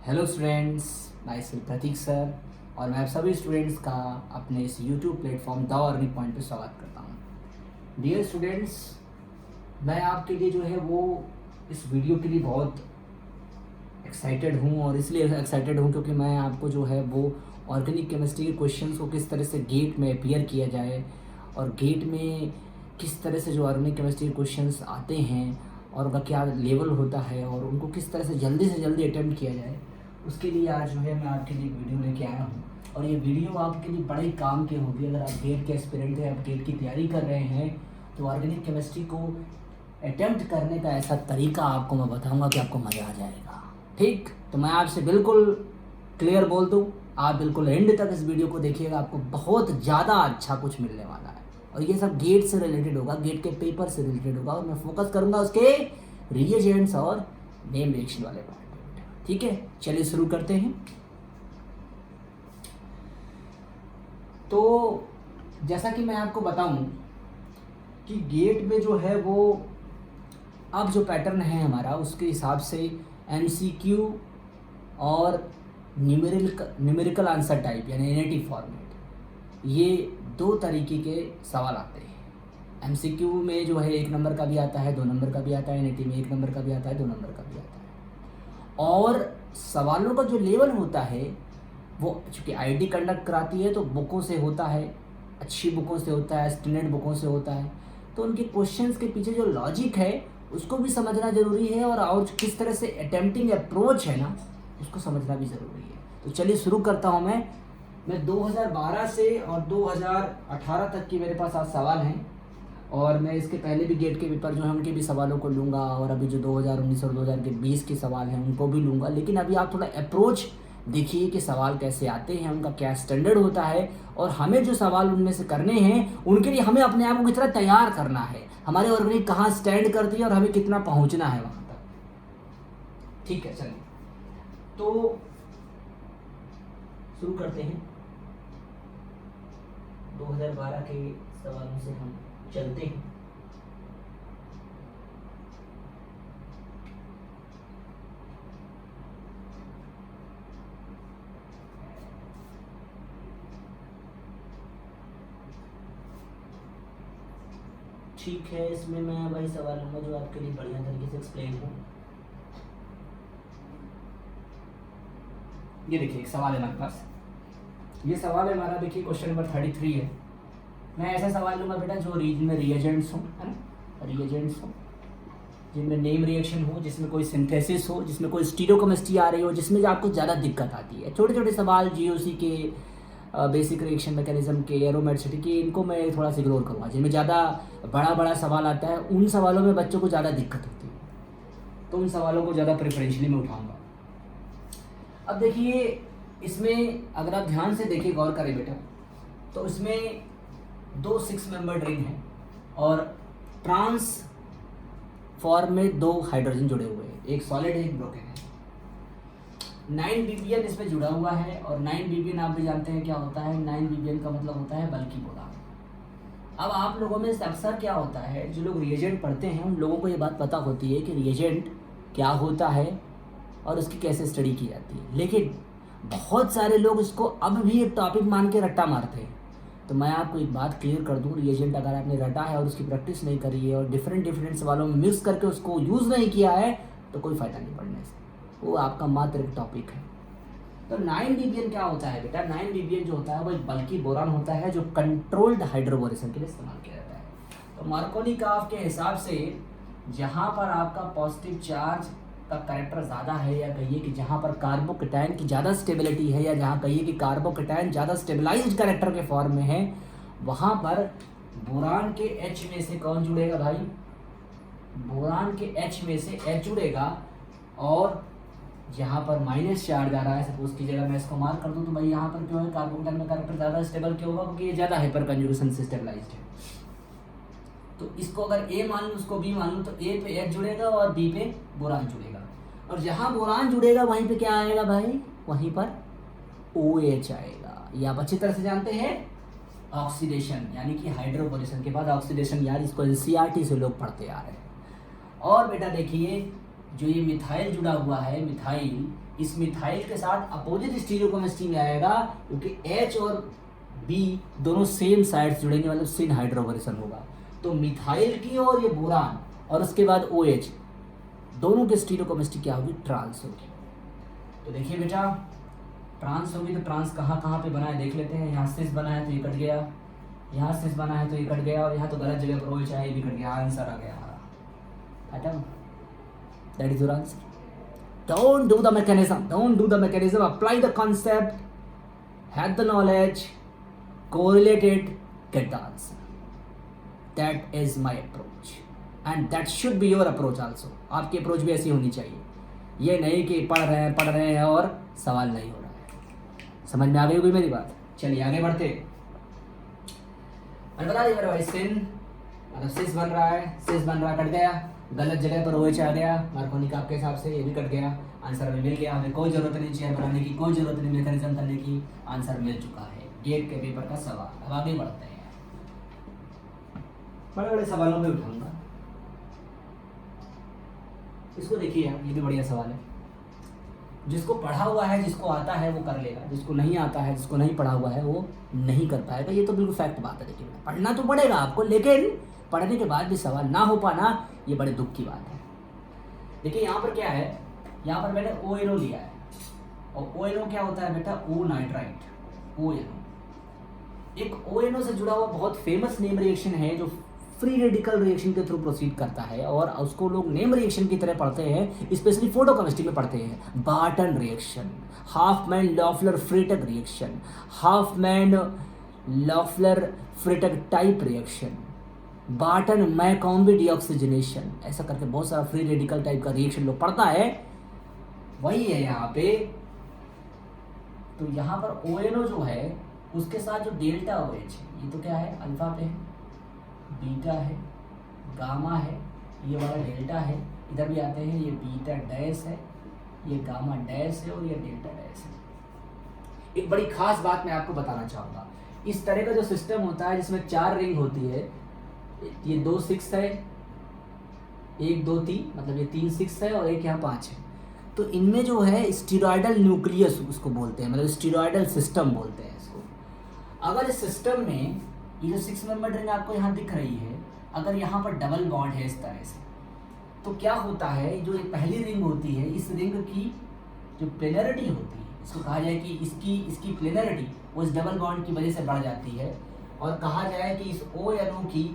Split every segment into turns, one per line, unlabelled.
Hello students, my self Pratik sir और मैं आप सभी स्टूडेंट्स का अपने इस YouTube platform the earning point पे स्वागत करता हूँ। डियर स्टूडेंट्स, मैं आपके लिए जो है वो इस वीडियो के लिए बहुत एक्साइटेड हूँ और इसलिए एक्साइटेड हूँ क्योंकि मैं आपको जो है वो ऑर्गेनिक केमिस्ट्री के क्वेश्चंस को किस तरह से गेट में अपीयर किया जाए और गेट में किस तरह से जो ऑर्गेनिक केमिस्ट्री के क्वेश्चंस आते हैं और उनका क्या लेवल होता है और उनको किस तरह से जल्दी अटेम्प्ट किया जाए, उसके लिए आज जो है मैं आपके लिए वीडियो लेके आया हूँ। और ये वीडियो आपके लिए बड़े काम की होगी। अगर आप गेट के एस्पिरेंट हैं, आप गेट की तैयारी कर रहे हैं, तो ऑर्गेनिक केमिस्ट्री को अटेम्प्ट करने का ऐसा तरीका आपको मैं बताऊंगा कि आपको मज़ा आ जाएगा। ठीक, तो मैं आपसे बिल्कुल क्लियर बोल दूँ, आप बिल्कुल एंड तक इस वीडियो को देखिएगा, आपको बहुत ज़्यादा अच्छा कुछ मिलने वाला है। और ये सब गेट से रिलेटेड होगा, गेट के पेपर से रिलेटेड होगा और मैं फोकस करूँगा उसके रिएजेंट्स और नेम रिएक्शन वाले पार्ट। ठीक है, चलिए शुरू करते हैं। तो जैसा कि मैं आपको बताऊं कि गेट में जो है वो अब जो पैटर्न है हमारा, उसके हिसाब से एमसीक्यू और न्यूमेरिकल आंसर टाइप यानी एनएटी फॉर्मेट, ये दो तरीके के सवाल आते हैं। एमसीक्यू में जो है 1 नंबर का भी आता है, 2 नंबर का भी आता है, एनएटी में 1 नंबर का भी आता है, 2 नंबर का भी आता है। और सवालों का जो लेवल होता है वो चूँकि आईटी कंडक्ट कराती है तो बुकों से होता है, अच्छी बुकों से होता है, स्टैंडर्ड बुकों से होता है, तो उनके क्वेश्चंस के पीछे जो लॉजिक है उसको भी समझना ज़रूरी है और किस तरह से अटेम्प्टिंग अप्रोच है ना, उसको समझना भी ज़रूरी है। तो चलिए शुरू करता हूँ। मैं 2012 से और 2018 तक की मेरे पास आज सवाल हैं और मैं इसके पहले भी गेट के पेपर जो हैं उनके भी सवालों को लूँगा और अभी जो 2019 और 2020 के सवाल हैं उनको भी लूँगा। लेकिन अभी आप थोड़ा अप्रोच देखिए कि सवाल कैसे आते हैं, उनका क्या स्टैंडर्ड होता है और हमें जो सवाल उनमें से करने हैं उनके लिए हमें अपने आप को कितना तैयार करना है, हमारे ऑर्गेनिक कहाँ स्टैंड करती है और हमें कितना पहुँचना है वहाँ तक। ठीक है, चलिए तो शुरू करते हैं। 2012 के सवालों से हम चलते हैं। ठीक है, इसमें मैं वही सवाल लूँगा जो आपके लिए बढ़िया तरीके से एक्सप्लेन हो। ये देखिए एक सवाल है हमारे पास, ये सवाल है हमारा, देखिए क्वेश्चन नंबर 33 है। मैं ऐसा सवाल लूँगा बेटा जो जिनमें रिएजेंट्स हो, है ना, रिएजेंट्स हो, जिनमें नेम रिएक्शन हो, जिसमें कोई सिंथेसिस हो, जिसमें कोई स्टीरियोकेमिस्ट्री आ रही हो, जिसमें आपको ज़्यादा दिक्कत आती है। छोटे छोटे सवाल जीओसी के, बेसिक रिएक्शन मैकेनिज्म के, एरोमेटिसिटी के, इनको मैं थोड़ा सा इग्नोर करूँगा। जिनमें ज़्यादा बड़ा सवाल आता है उन सवालों में बच्चों को ज़्यादा दिक्कत होती है, तो उन सवालों को ज़्यादा प्रेफरेंशियली मैं उठाऊँगा। अब देखिए इसमें अगर आप ध्यान से देखिए, गौर करें बेटा, तो इसमें 2 6 मेंबर रिंग हैं और ट्रांस फॉर्म में 2 हाइड्रोजन जुड़े हुए हैं, एक सॉलिड है एक ब्रोकन है। 9 बीबीएन इसमें जुड़ा हुआ है और 9 बीबीएन आप भी जानते हैं क्या होता है। 9 बीबीएन का मतलब होता है बल्कि बोरान। अब आप लोगों में अक्सर क्या होता है, जो लोग रिएजेंट पढ़ते हैं उन लोगों को ये बात पता होती है कि रिएजेंट क्या होता है और उसकी कैसे स्टडी की जाती है, लेकिन बहुत सारे लोग इसको अब भी एक टॉपिक मान के रट्टा मारते हैं। तो मैं आपको एक बात क्लियर कर दूं, रिएजेंट अगर आपने रटा है और उसकी प्रैक्टिस नहीं करी है और डिफरेंट सवालों में मिक्स करके उसको यूज़ नहीं किया है तो कोई फ़ायदा नहीं पढ़ने से, वो आपका मात्र एक टॉपिक है। तो 9 बीबीएन क्या होता है बेटा, 9 बीबीएन जो होता है वो एक बल्कि बोरान होता है जो कंट्रोल्ड हाइड्रोबोरेशन के लिए इस्तेमाल किया जाता है। तो मार्कोनिकॉफ के हिसाब से जहाँ पर आपका पॉजिटिव चार्ज का कैरेक्टर ज़्यादा है, या कहिए कि जहाँ पर कार्बोकेटायन की ज़्यादा स्टेबिलिटी है, या जहाँ कहिए कि कार्बोकेटायन ज़्यादा स्टेबलाइज्ड कैरेक्टर के फॉर्म में है, वहाँ पर बोरान के H में से कौन जुड़ेगा भाई, बोरान के H में से H जुड़ेगा। और जहाँ पर माइनस चार्ज आ रहा है, सपोज की जगह मैं इसको मार्क कर दूँ, तो भाई यहाँ पर क्यों है, कार्बोकेटायन में कैरेक्टर ज़्यादा स्टेबल क्यों होगा, क्योंकि ये ज़्यादा हाइपर कंजुगेशन से स्टेबलाइज्ड है। तो इसको अगर ए मान लूँ, उसको बी मान लूँ, तो ए पे H जुड़ेगा और बी पे बोरान जुड़ेगा। और जहाँ बोरान जुड़ेगा वहीं पे क्या आएगा भाई, वहीं पर OH आएगा। ये आप अच्छी तरह से जानते हैं, ऑक्सीडेशन यानी कि हाइड्रोपोलेशन के बाद ऑक्सीडेशन, यार इसको एनसीईआरटी से लोग पढ़ते आ रहे हैं। और बेटा देखिए जो ये मिथाइल जुड़ा हुआ है, मिथाइल, इस मिथाइल के साथ अपोजिट स्टीरियोकेमिस्ट्री में आएगा, क्योंकि H और B दोनों सेम साइड्स जुड़ेंगे, मतलब सिन हाइड्रोबोरेशन होगा। तो मिथाइल की और ये बोरान और उसके बाद OH दोनों की स्टीरियोकेमिस्ट्री क्या होगी? ट्रांस होगी। तो देखिए बेटा, ट्रांस होगी तो ट्रांस कहाँ कहाँ पे बना है देख लेते हैं। यहाँ सिस बना है तो ये कट गया, यहाँ सिस बना है तो ये कट गया, और यहाँ तो गलत जगह पर OH है, ये भी कट गया। आंसर आ गया हमारा, खत्म। That is your answer. Don't do the mechanism. Don't do the mechanism. Apply the concept. Have the knowledge. Correlate it. Get the answer. That is my approach. And that should be your approach also. आपकी approach भी ऐसी होनी चाहिए। ये नहीं कि पढ़ रहे हैं और सवाल नहीं हो रहा है। समझ में आ गई होगी मेरी बात? चलिए आगे बढ़ते। मैंने बता दिया मेरे भाई, सिन मतलब सिस बन रहा है, कट गया, गलत जगह पर OH आ गया मार्कोनी का आपके हिसाब से, ये भी कट गया। आंसर हमें मिल गया, हमें कोई जरूरत नहीं चेयर बनाने की, कोई जरूरत नहीं मैकेनिज्म करने की, आंसर मिल चुका है। गेट के पेपर का सवाल। अब आगे बढ़ते हैं, बड़े बड़े सवालों में उठाऊंगा। इसको देखिए, ये भी बढ़िया सवाल है। जिसको पढ़ा हुआ है, जिसको आता है वो कर लेगा, जिसको नहीं आता है, जिसको नहीं पढ़ा हुआ है वो नहीं कर पाएगा। ये तो बिल्कुल फैक्ट बात है। देखिए, पढ़ना तो पड़ेगा आपको, लेकिन पढ़ने के बाद भी सवाल ना हो पाना, ये बड़े दुख की बात है। देखिए यहाँ पर क्या है, यहाँ पर मैंने ONO लिया है, और ONO क्या होता है बेटा? O nitrite, ONO। एक ONO से जुड़ा हुआ बहुत फेमस नेम रिएक्शन है जो फ्री रेडिकल रिएक्शन के थ्रू प्रोसीड करता है, और उसको लोग नेम रिएक्शन की तरह पढ़ते हैं, स्पेशली फोटोकेमिस्ट्री में पढ़ते हैं। Barton reaction, Hofmann Loffler Freytag reaction, Hofmann Loffler Freytag type reaction, Barton McCombie deoxygenation, ऐसा करके बहुत सारा फ्री रेडिकल टाइप का रिएक्शन लोग पढ़ता है। वही है यहाँ पे। तो यहाँ पर ONO जो है उसके साथ जो डेल्टा OH है, ये तो क्या है? अल्फा पे है, बीटा है, गामा है, ये वाला डेल्टा है। इधर भी आते हैं, ये बीटा डैश है, ये गामा डैश है, और ये डेल्टा डैश है। एक बड़ी खास बात मैं आपको बताना चाहूँगा। इस तरह का जो सिस्टम होता है जिसमें 4 रिंग होती है, ये 2 6 है, 1 2 3, मतलब ये 3 6 है और एक यहाँ 5 है। तो इनमें जो है स्टीरॉयडल न्यूक्लियस उसको बोलते हैं, मतलब स्टीरॉयडल सिस्टम बोलते हैं इसको। अगर इस सिस्टम में ये जो 6 मेंबर रिंग आपको यहाँ दिख रही है, अगर यहाँ पर डबल बॉन्ड है इस तरह से, तो क्या होता है, जो एक पहली रिंग होती है, इस रिंग की जो प्लेनरिटी होती है, इसको कहा जाए कि इसकी प्लेनरिटी वो इस डबल बॉन्ड की वजह से बढ़ जाती है, और कहा जाए कि इस ONO की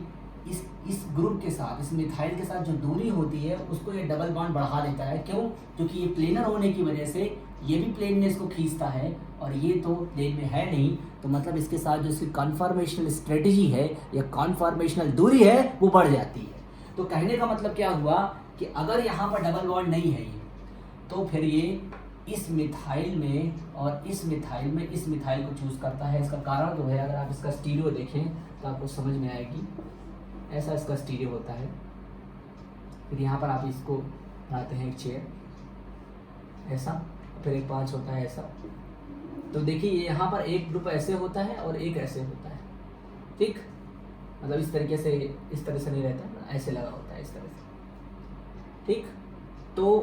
इस ग्रुप के साथ, इस मिथाइल के साथ जो दूरी होती है उसको ये डबल बॉन्ड बढ़ा देता है। क्यों? क्योंकि ये प्लेनर होने की वजह से ये भी प्लेन में इसको खींचता है, और ये तो प्लेन में है नहीं, तो मतलब इसके साथ जो इसकी कॉन्फॉर्मेशनल स्ट्रेटजी है या कॉन्फॉर्मेशनल दूरी है वो बढ़ जाती है। तो कहने का मतलब क्या हुआ कि अगर यहाँ पर डबल बॉन्ड नहीं है ये, तो फिर ये इस मिथाइल में और इस मिथाइल में इस मिथाइल को चूज करता है। इसका कारण जो है, अगर आप इसका स्टीरियो देखें तो आपको समझ में आएगी। ऐसा इसका स्टीरियो होता है। फिर यहाँ पर आप इसको बनाते हैं एक चेयर ऐसा, फिर एक 5 होता है ऐसा। तो देखिए यहाँ पर एक ग्रुप ऐसे होता है और एक ऐसे होता है, ठीक? मतलब इस तरीके से, इस तरह से नहीं रहता, ऐसे लगा होता है इस तरह से, ठीक? तो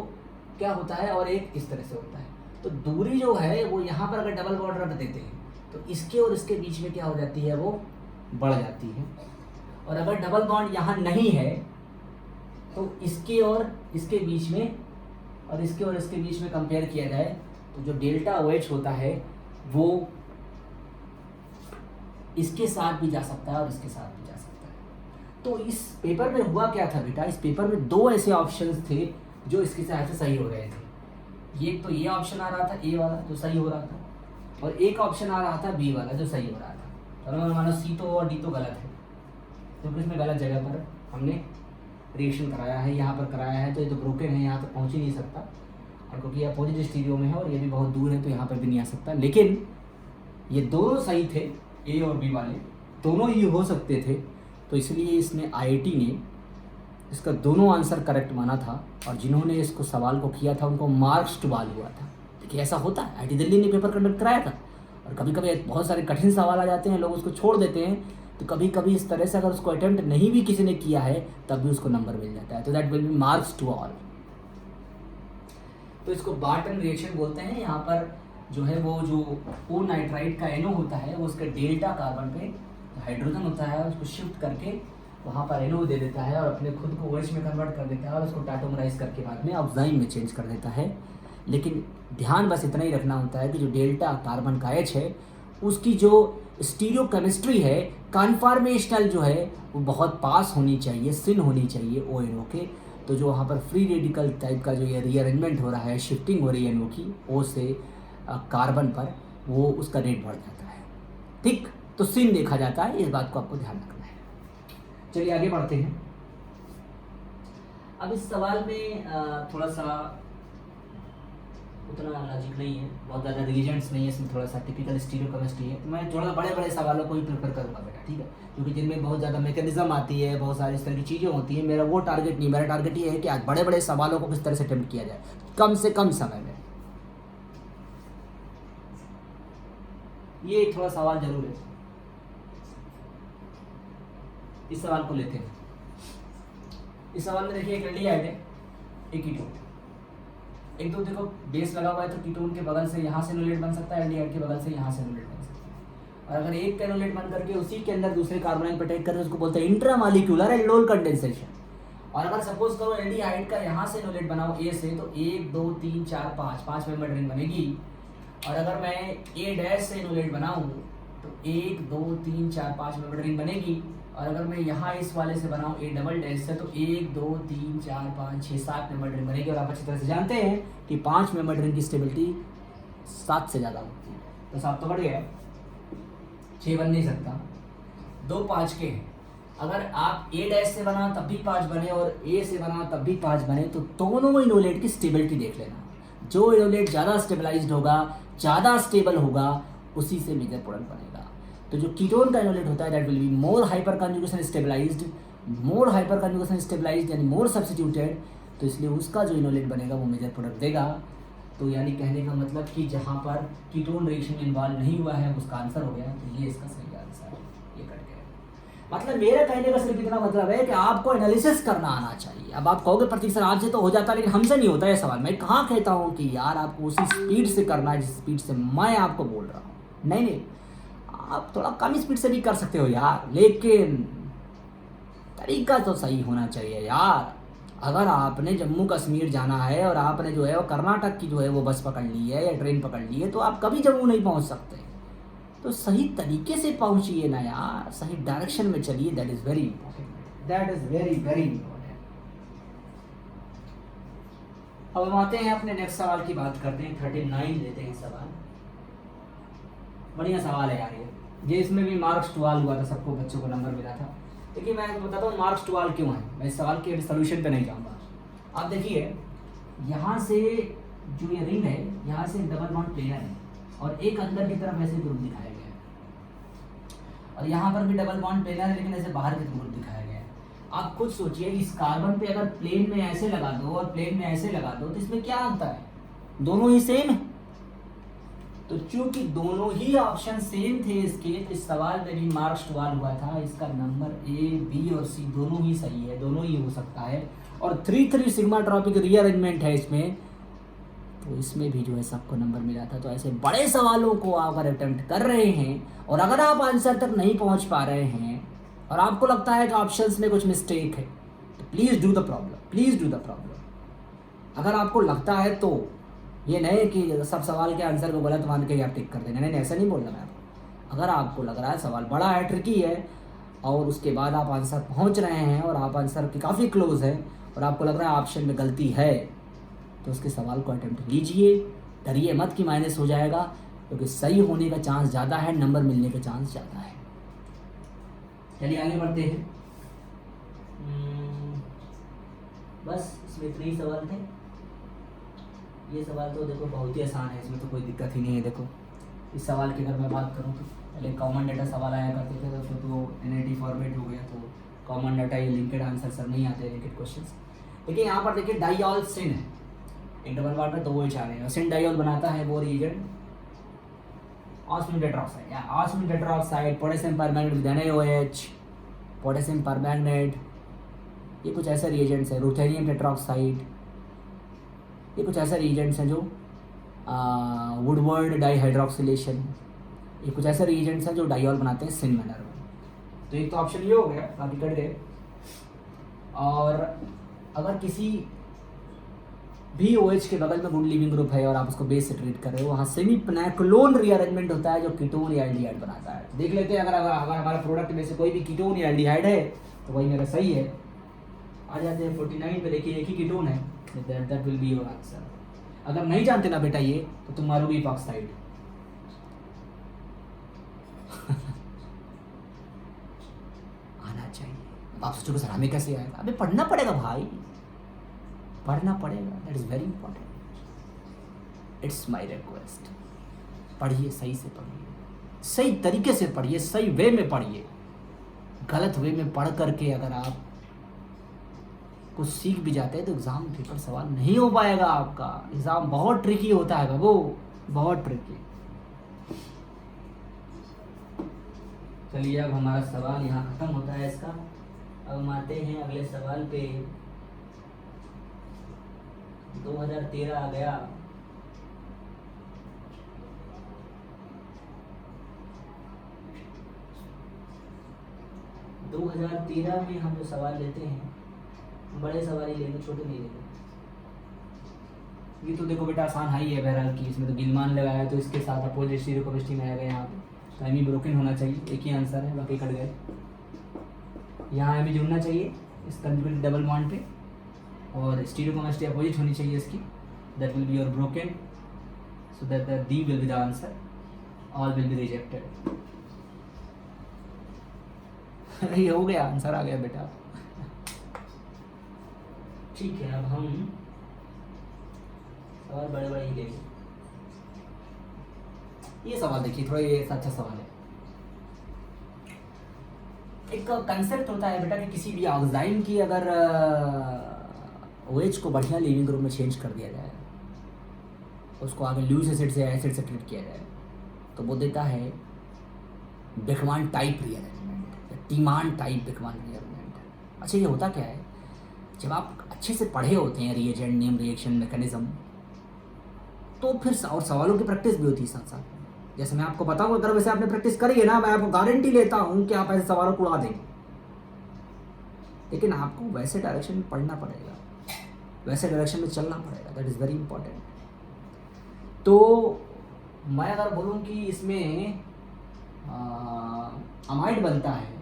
क्या होता है, और एक इस तरह से होता है। तो दूरी जो है वो यहाँ पर अगर डबल बॉन्ड रख देते हैं तो इसके और इसके बीच में क्या हो जाती है, वो बढ़ जाती है। और अगर डबल बॉन्ड यहाँ नहीं है तो इसके और इसके बीच में और इसके और इसके बीच में कंपेयर किया जाए तो जो डेल्टा OH होता है वो इसके साथ भी जा सकता है और इसके साथ भी जा सकता है। तो इस पेपर में हुआ क्या था बेटा, इस पेपर में 2 ऐसे ऑप्शंस थे जो इसके साथ से सही हो रहे थे। ये तो ये ऑप्शन आ रहा था A वाला जो सही हो रहा था, और एक ऑप्शन आ रहा था B वाला जो सही हो रहा था। तो मानो C तो और D तो गलत है, क्योंकि इसमें गलत जगह पर हमने रिएक्शन कराया है, यहाँ पर कराया है, तो ये तो ब्रोकन है, यहाँ तक पहुँच ही नहीं सकता। और क्योंकि ये अपोजिट स्टीरियो में है और ये भी बहुत दूर है तो यहाँ पर भी नहीं आ सकता। लेकिन ये दोनों सही थे, A और B वाले दोनों ही हो सकते थे, तो इसलिए इसने IIT ने इसका दोनों आंसर करेक्ट माना था, और जिन्होंने इसको सवाल को किया था उनको मार्क्स टुबाल हुआ था। देखिए ऐसा होता है, IIT दिल्ली ने पेपर कंडक्ट कराया था, और कभी कभी बहुत सारे कठिन सवाल आ जाते हैं, लोग उसको छोड़ देते हैं, तो कभी कभी इस तरह से अगर उसको अटेम्प्ट नहीं भी किसी ने किया है तब भी उसको नंबर मिल जाता है। तो that will be marks to all. तो इसको बार्टन रिएक्शन बोलते हैं। यहाँ पर जो है वो जो ओ नाइट्राइड का NO होता है वो उसके डेल्टा कार्बन पे हाइड्रोजन होता है, उसको शिफ्ट करके वहाँ पर NO दे देता है और अपने खुद को OH में कन्वर्ट कर देता है और उसको टाटोमराइज करके बाद में ऑक्साइन में चेंज कर देता है। लेकिन ध्यान बस इतना ही रखना होता है कि जो डेल्टा कार्बन का H है उसकी जो स्टीरियोकेमिस्ट्री है, कन्फॉर्मेशनल जो है वो बहुत पास होनी चाहिए, सिन होनी चाहिए ONO के। तो जो वहाँ पर फ्री रेडिकल टाइप का जो ये रीअरेंजमेंट हो रहा है, शिफ्टिंग हो रही है NO की O से कार्बन पर, वो उसका रेट बढ़ जाता है। ठीक, तो सिन देखा जाता है, इस बात को आपको ध्यान रखना है। चलिए आगे बढ़ते हैं। अब इस सवाल में थोड़ा सा उतना लॉजिक नहीं है, बहुत ज़्यादा रिएजेंट्स नहीं है इसमें, थोड़ा सा टिपिकल स्टीरियोकेमिस्ट्री है। मैं थोड़ा बड़े बड़े सवालों को ही प्रेफर करूँगा बेटा, ठीक है, क्योंकि जिनमें बहुत ज़्यादा मैकेनिज्म आती है, बहुत सारी इस तरह की चीज़ें होती हैं। मेरा वो टारगेट नहीं, मेरा टारगेट ये है कि आज बड़े बड़े सवालों को किस तरह से अटेम्प्ट किया जाए कम से कम समय में। ये थोड़ा सवाल जरूर है, इस सवाल को लेते हैं। इस सवाल में देखिए एक एल्डिहाइड है, एक कीटोन, एक तो देखो बेस लगा हुआ है तो कीटोन के बगल से यहाँ से एनोलेट बन सकता है, एल्डिहाइड के बगल से यहाँ से एनोलेट बन सकता है। और अगर एक का एनोलेट बन करके उसी के अंदर दूसरे कार्बोनाइल पे अटैक करे उसको बोलते हैं इंट्रामॉलिक्यूलर एल्डोल कंडेंसेशन। और अगर सपोज करो एल्डिहाइड का यहाँ से एनोलेट बनाओ ए से, तो 1 2 3 4 5 मेंबर रिंग बनेगी। और अगर मैं A' से एनोलेट बनाऊँ तो 1 2 3 4 5 मेंबर रिंग बनेगी। और अगर मैं यहाँ इस वाले से बनाऊँ A' से, तो 1 2 3 4 5 6 7 मेंबर रिंग बनेगी। और आप अच्छी तरह से जानते हैं कि 5 मेंबर रिंग की स्टेबिलिटी 7 से ज़्यादा होती है, तो 7 तो बढ़ गया, 6 बन नहीं सकता, 2 5 के हैं। अगर आप A' से बनाओ तब भी 5 बने और A से बनाओ तब भी 5 बने, तो दोनों इनोलेट की स्टेबिलिटी देख लेना। जो इनोलेट ज़्यादा स्टेबलाइज्ड होगा, ज़्यादा स्टेबल होगा, उसी से मेजर प्रोडक्ट बनेगा। तो जो कीटोन का इनोलेट होता है that will be more hyper conjugation stabilised, more hyper conjugation stabilised यानी मोर सब्स्टिट्यूटेड, तो इसलिए उसका जो इनोलेट बनेगा वो मेजर प्रोडक्ट देगा। तो यानी कहने का मतलब कि जहाँ पर कीटोन रिएक्शन में इन्वॉल्व नहीं हुआ है उसका आंसर हो गया, तो ये इसका सही आंसर है, ये कट गया। मतलब मेरा कहने का सिर्फ इतना मतलब है कि आपको एनालिसिस करना आना चाहिए। अब आप कहोगे प्रतीक सर आपसे तो हो जाता है, लेकिन हमसे नहीं होता है सवाल। मैं कहाँ कहता हूँ कि यार आपको उसी स्पीड से करना है जिस स्पीड से मैं आपको बोल रहा हूँ। नहीं, आप थोड़ा कम स्पीड से भी कर सकते हो यार, लेकिन तरीका तो सही होना चाहिए यार। अगर आपने जम्मू कश्मीर जाना है और आपने जो है वो कर्नाटक की जो है वो बस पकड़ ली है या ट्रेन पकड़ ली है, तो आप कभी जम्मू नहीं पहुंच सकते। तो सही तरीके से पहुंचिए ना यार, सही डायरेक्शन में चलिए, that is very important, that is very very important. अब हम आते हैं अपने नेक्स्ट सवाल की बात करते हैं, 39 लेते हैं सवाल। बढ़िया सवाल है यार ये इसमें भी मार्क्स 12 हुआ था, सबको बच्चों को नंबर मिला था। देखिए मैं बताता हूँ मार्क्स 12 क्यों है, मैं इस सवाल के सोल्यूशन पे नहीं जाऊँगा। आप देखिए यहाँ से जो ये रिंग है, यहाँ से डबल बॉन्ड प्लेनर है और एक अंदर की तरफ ऐसे ग्रुप दिखाया गया है, और यहाँ पर भी डबल बॉन्ड प्लेनर है लेकिन ऐसे बाहर की तरफ ग्रुप दिखाया गया है। आप खुद सोचिए, इस कार्बन पे अगर प्लेन में ऐसे लगा दो और प्लेन में ऐसे लगा दो तो इसमें क्या अंतर है? दोनों ही सेम है। तो चूंकि दोनों ही ऑप्शन सेम थे इसके, तो इस सवाल में भी मार्क्स 12 हुआ था। इसका नंबर A, B और C दोनों ही सही है, दोनों ही हो सकता है। और 3-3 सिग्मा ट्रॉपिक रीअरेंजमेंट है इसमें, तो इसमें भी जो है सबको नंबर मिला था। तो ऐसे बड़े सवालों को अगर अटेम्प्ट कर रहे हैं और अगर आप आंसर तक नहीं पहुंच पा रहे हैं और आपको लगता है कि ऑप्शंस में कुछ मिस्टेक है, तो please do the problem, please do the problem. अगर आपको लगता है तो ये नहीं कि सब सवाल के आंसर को गलत मान के आप टिक कर देना, नहीं, ऐसा नहीं बोल रहा मैं आपको। अगर आपको लग रहा है सवाल बड़ा है, ट्रिकी है, और उसके बाद आप आंसर पहुंच रहे हैं और आप आंसर के काफ़ी क्लोज है और आपको लग रहा है ऑप्शन में गलती है, तो उसके सवाल को अटेम्प्ट कीजिए। डरिए मत कि माइनस हो जाएगा, क्योंकि सही होने का चांस ज़्यादा है, नंबर मिलने का चांस ज़्यादा है। चलिए आगे बढ़ते हैं। बस इसमें 3 सवाल थे। ये सवाल तो देखो बहुत ही आसान है, इसमें तो कोई दिक्कत ही नहीं है। देखो इस सवाल की अगर मैं बात करूँ तो पहले कॉमन डाटा सवाल आया करते थे, तो NAD फॉर्मेट हो गया, तो कॉमन डाटा ये लिंकेड आंसर सब नहीं आते लिंकेड क्वेश्चंस। देखिए यहाँ पर देखिए डाइऑल सिन है, एक डबल बॉन्ड पे 2 OH आ रहे हैं। सिन डाइऑल बनाता है वो रिएजेंट ऑस्मियम टेट्राऑक्साइड या osmium tetroxide, potassium permanganate with NaOH, potassium permanganate, ये कुछ ऐसे रिएजेंट्स है। रुथेनियम टेट्राऑक्साइड, ये कुछ ऐसे रिएजेंट्स हैं जो वुडवर्ड डाईहाइड्रोक्सिलेशन, ये कुछ ऐसे रिएजेंट्स हैं जो डाइऑल बनाते हैं सिन मैनर में। तो एक तो ऑप्शन ये हो गया, बाकी कट गए। और अगर किसी भी OH के बगल में गुड लीविंग ग्रुप है और आप उसको बेस से ट्रीट कर रहे हो, वहाँ सेमी प्नाक्लोन रीअरेंजमेंट होता है जो कीटोन या एल्डिहाइड बनाता है। देख लेते हैं, अगर हमारा प्रोडक्ट में से कोई भी कीटोन या एल्डिहाइड है तो वही मेरा सही है। आ जाते हैं 49 पे, देखिए एक ही कीटोन है, that will be your answer. अगर नहीं जानते ना बेटा ये, तो तुम मारोगे इपॉक्साइड। आना चाहिए। आप सोचोगे सर हमें कैसे आएगा? अबे पढ़ना पड़ेगा भाई, पढ़ना पड़ेगा, that is very important. It's my request, पढ़िए, सही से पढ़िए, सही तरीके से पढ़िए, सही वे में पढ़िए। गलत वे में पढ़ करके अगर आप कुछ सीख भी जाते हैं तो एग्ज़ाम पेपर सवाल नहीं हो पाएगा आपका। एग्ज़ाम बहुत ट्रिकी होता है बाबू, बहुत ट्रिकी। चलिए अब हमारा सवाल यहाँ ख़त्म होता है इसका। अब हम आते हैं अगले सवाल पे। 2013 आ गया। दो 2013 में हम जो सवाल लेते हैं, बड़े सवाल ही लेंगे, छोटे नहीं लेंगे। ये तो देखो बेटा आसान हाई है बहरहाल की, इसमें तो गिलमान लगाया है तो इसके साथ अपोजिट स्टीरियोकेमिस्ट्री में आएगा। यहाँ पे एमी ब्रोकन होना चाहिए, एक ही आंसर है, बाकी कट गए। यहाँ एमी जुड़ना चाहिए इस कंजुगेटेड डबल बॉन्ड पे, और स्टीरियोकेमिस्ट्री अपोजिट होनी चाहिए इसकी, that will be your broken, so that the D will be the answer, all will be rejected. ये हो गया, आंसर आ गया बेटा। ठीक है, अब हम सवाल बड़े बड़े ही लेंगे। ये सवाल देखिए, थोड़ा ये अच्छा सवाल है। एक कंसेप्ट होता है बेटा कि किसी भी ऑक्साइड की अगर OH को बढ़िया लीविंग ग्रुप में चेंज कर दिया जाए, उसको आगे ल्यूइस एसिड से एसिड से ट्रीट किया जाए, तो वो देता है बेकमान टाइप रीअरेंजमेंट या टीमान टाइप बेकमान रीअरेंजमेंट। अच्छा, ये होता क्या है, जब आप अच्छे से पढ़े होते हैं रिएजेंट, नेम, रिएक्शन, मैकेनिज्म, तो फिर और सवालों की प्रैक्टिस भी होती है साथ साथ। जैसे मैं आपको बताऊंगा, अगर वैसे आपने प्रैक्टिस करी है ना, मैं आपको गारंटी लेता हूं कि आप ऐसे सवालों को उड़ा देंगे। लेकिन आपको वैसे डायरेक्शन में पढ़ना पड़ेगा, वैसे डायरेक्शन में चलना पड़ेगा, दैट इज़ वेरी इंपॉर्टेंट। तो मैं अगर बोलूँ कि इसमें अमाइड बनता है,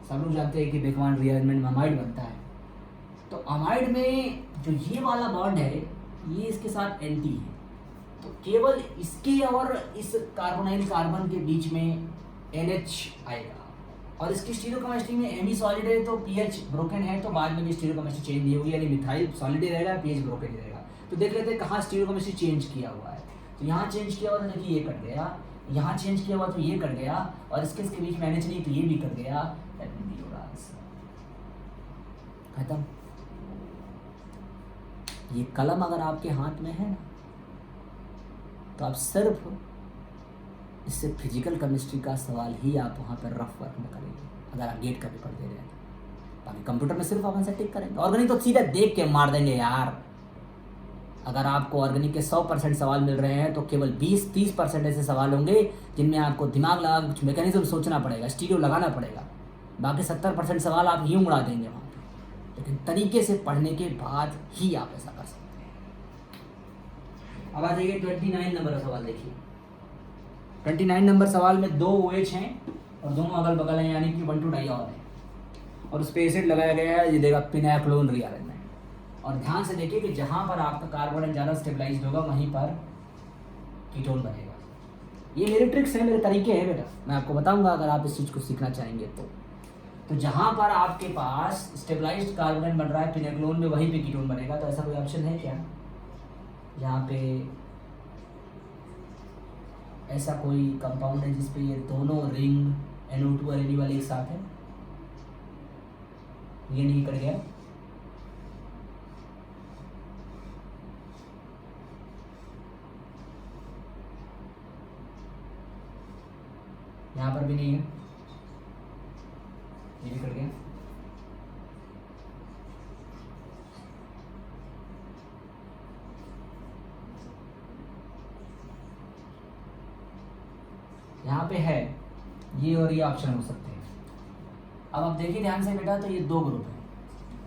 सब लोग जानते हैं कि बेकमान रीअरेंजमेंट में अमाइड बनता है, तो अमाइड में जो ये वाला बॉन्ड है, ये इसके साथ एंटी है, तो केवल इसके और इस कार्बोनाइल कार्बन के बीच में NH आएगा। और इसकी स्टीरियोकेमिस्ट्री में एमी सॉलिड है तो pH ब्रोकन है, तो बाद में भी स्टीरियोकेमिस्ट्री चेंज नहीं होगी, यानी मिथाइल सॉलिड ही रहेगा, pH ब्रोकन ही रहेगा। तो देख लेते हैं कहाँ स्टीरियोकेमिस्ट्री चेंज किया हुआ है। तो यहाँ चेंज किया हुआ तो देखिए ये कट गया, यहाँ चेंज किया हुआ तो ये कट गया, और इसके बीच में NH नहीं तो ये भी कट गया। That will be your answer. खत्म। ये कलम अगर आपके हाथ में है ना, तो आप सिर्फ इससे फिजिकल केमिस्ट्री का सवाल ही आप वहाँ पर रफ वर्क में करेंगे, अगर आप गेट का पेपर दे रहे हैं। बाकी कंप्यूटर में सिर्फ आप आंसर टिक करेंगे, ऑर्गेनिक तो सीधा देख के मार देंगे यार। अगर आपको ऑर्गेनिक के 100% सवाल मिल रहे हैं तो केवल 20-30% ऐसे सवाल होंगे जिनमें आपको दिमाग लगा कुछ मैकेनिज्म सोचना पड़ेगा, स्टीरियो लगाना पड़ेगा। बाकी 70% सवाल आप यूँ उड़ा देंगे वहाँ पर। लेकिन तरीके से पढ़ने के बाद ही आप ऐसा कर सकते हैं। अब आ जाइए 29 नंबर का सवाल देखिए। 29 नंबर सवाल में 2 OH हैं और दोनों अगल बगल हैं, यानी कि 1,2 डाइऑल है, और उस पर एसिड लगाया गया है, ये देगा पिनैक्लोन रीअरेंजमेंट। और ध्यान से देखिए कि जहाँ पर आपका कार्बन ज़्यादा स्टेबलाइज्ड होगा वहीं पर कीटोन बनेगा। ये मेरे ट्रिक्स हैं, मेरे तरीके हैं बेटा, मैं आपको बताऊंगा अगर आप इस चीज़ को सीखना चाहेंगे तो जहाँ पर आपके पास स्टेबलाइज्ड कार्बन बन रहा है पिनैक्लोन में, वहीं पे कीटोन बनेगा। तो ऐसा कोई ऑप्शन है क्या यहाँ पे ऐसा कोई कंपाउंड है जिसपे ये दोनों रिंग NO2 और Na वाले एक साथ है? ये नहीं कर गया। यहाँ पर भी नहीं है, ये भी कर गया। यहाँ पे है ये और ये ऑप्शन हो सकते हैं। अब आप देखिए ध्यान से बेटा, तो ये दो ग्रुप है,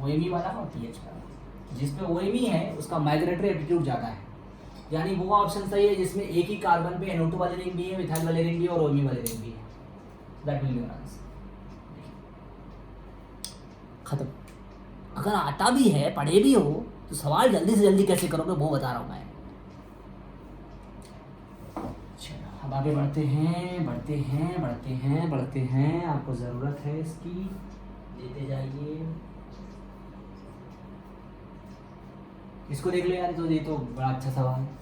OMe वाला और PH वाला। जिस पे OMe है उसका माइग्रेटरी एप्टीट्यूड ज़्यादा है, यानी वो ऑप्शन सही है जिसमें एक ही कार्बन पे NO2 वाले रिंग भी है, मिथाइल वाले रिंग भी है और OMe वाले रिंग भी है। That will be your answer. खत्म। अगर आता भी है, पढ़े भी हो, तो सवाल जल्दी से जल्दी कैसे करोगे वो बता रहा हूँ मैं। चलो अब आगे बढ़ते हैं, बढ़ते हैं, बढ़ते हैं, बढ़ते हैं। आपको ज़रूरत है इसकी, लेते जाइए। इसको देख लो यार, तो ये तो बड़ा अच्छा सवाल है।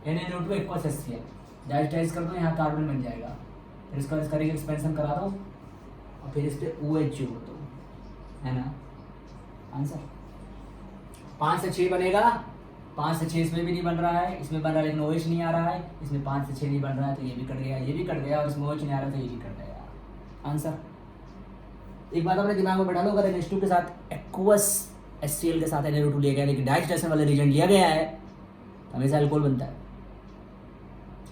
NaNO2 इक्वल्स HCl, डाइस्टाइज कर दो, यहाँ कार्बन बन जाएगा। फिर इसका करेंगे एक्सपेंशन करा दो और फिर इस पे OH जोड़ दो, है ना आंसर। 5 से 6 बनेगा, 5 से 6 इसमें भी नहीं बन रहा है, इसमें बन रहा है लेकिन OH नहीं आ रहा है, इसमें 5 से 6 नहीं बन रहा है तो ये भी कट गया, ये भी कट गया, और इसमें OH नहीं आ रहा तो ये भी कट गया। आंसर। एक बात अपने दिमाग में बैठा लो, अगर NH2 के साथ एक्वस HCl के साथ NaNO2 लिया गया लेकिन डाइस्टेशन वाला रीजन लिया गया है तो हमेशा अल्कोहल बनता है।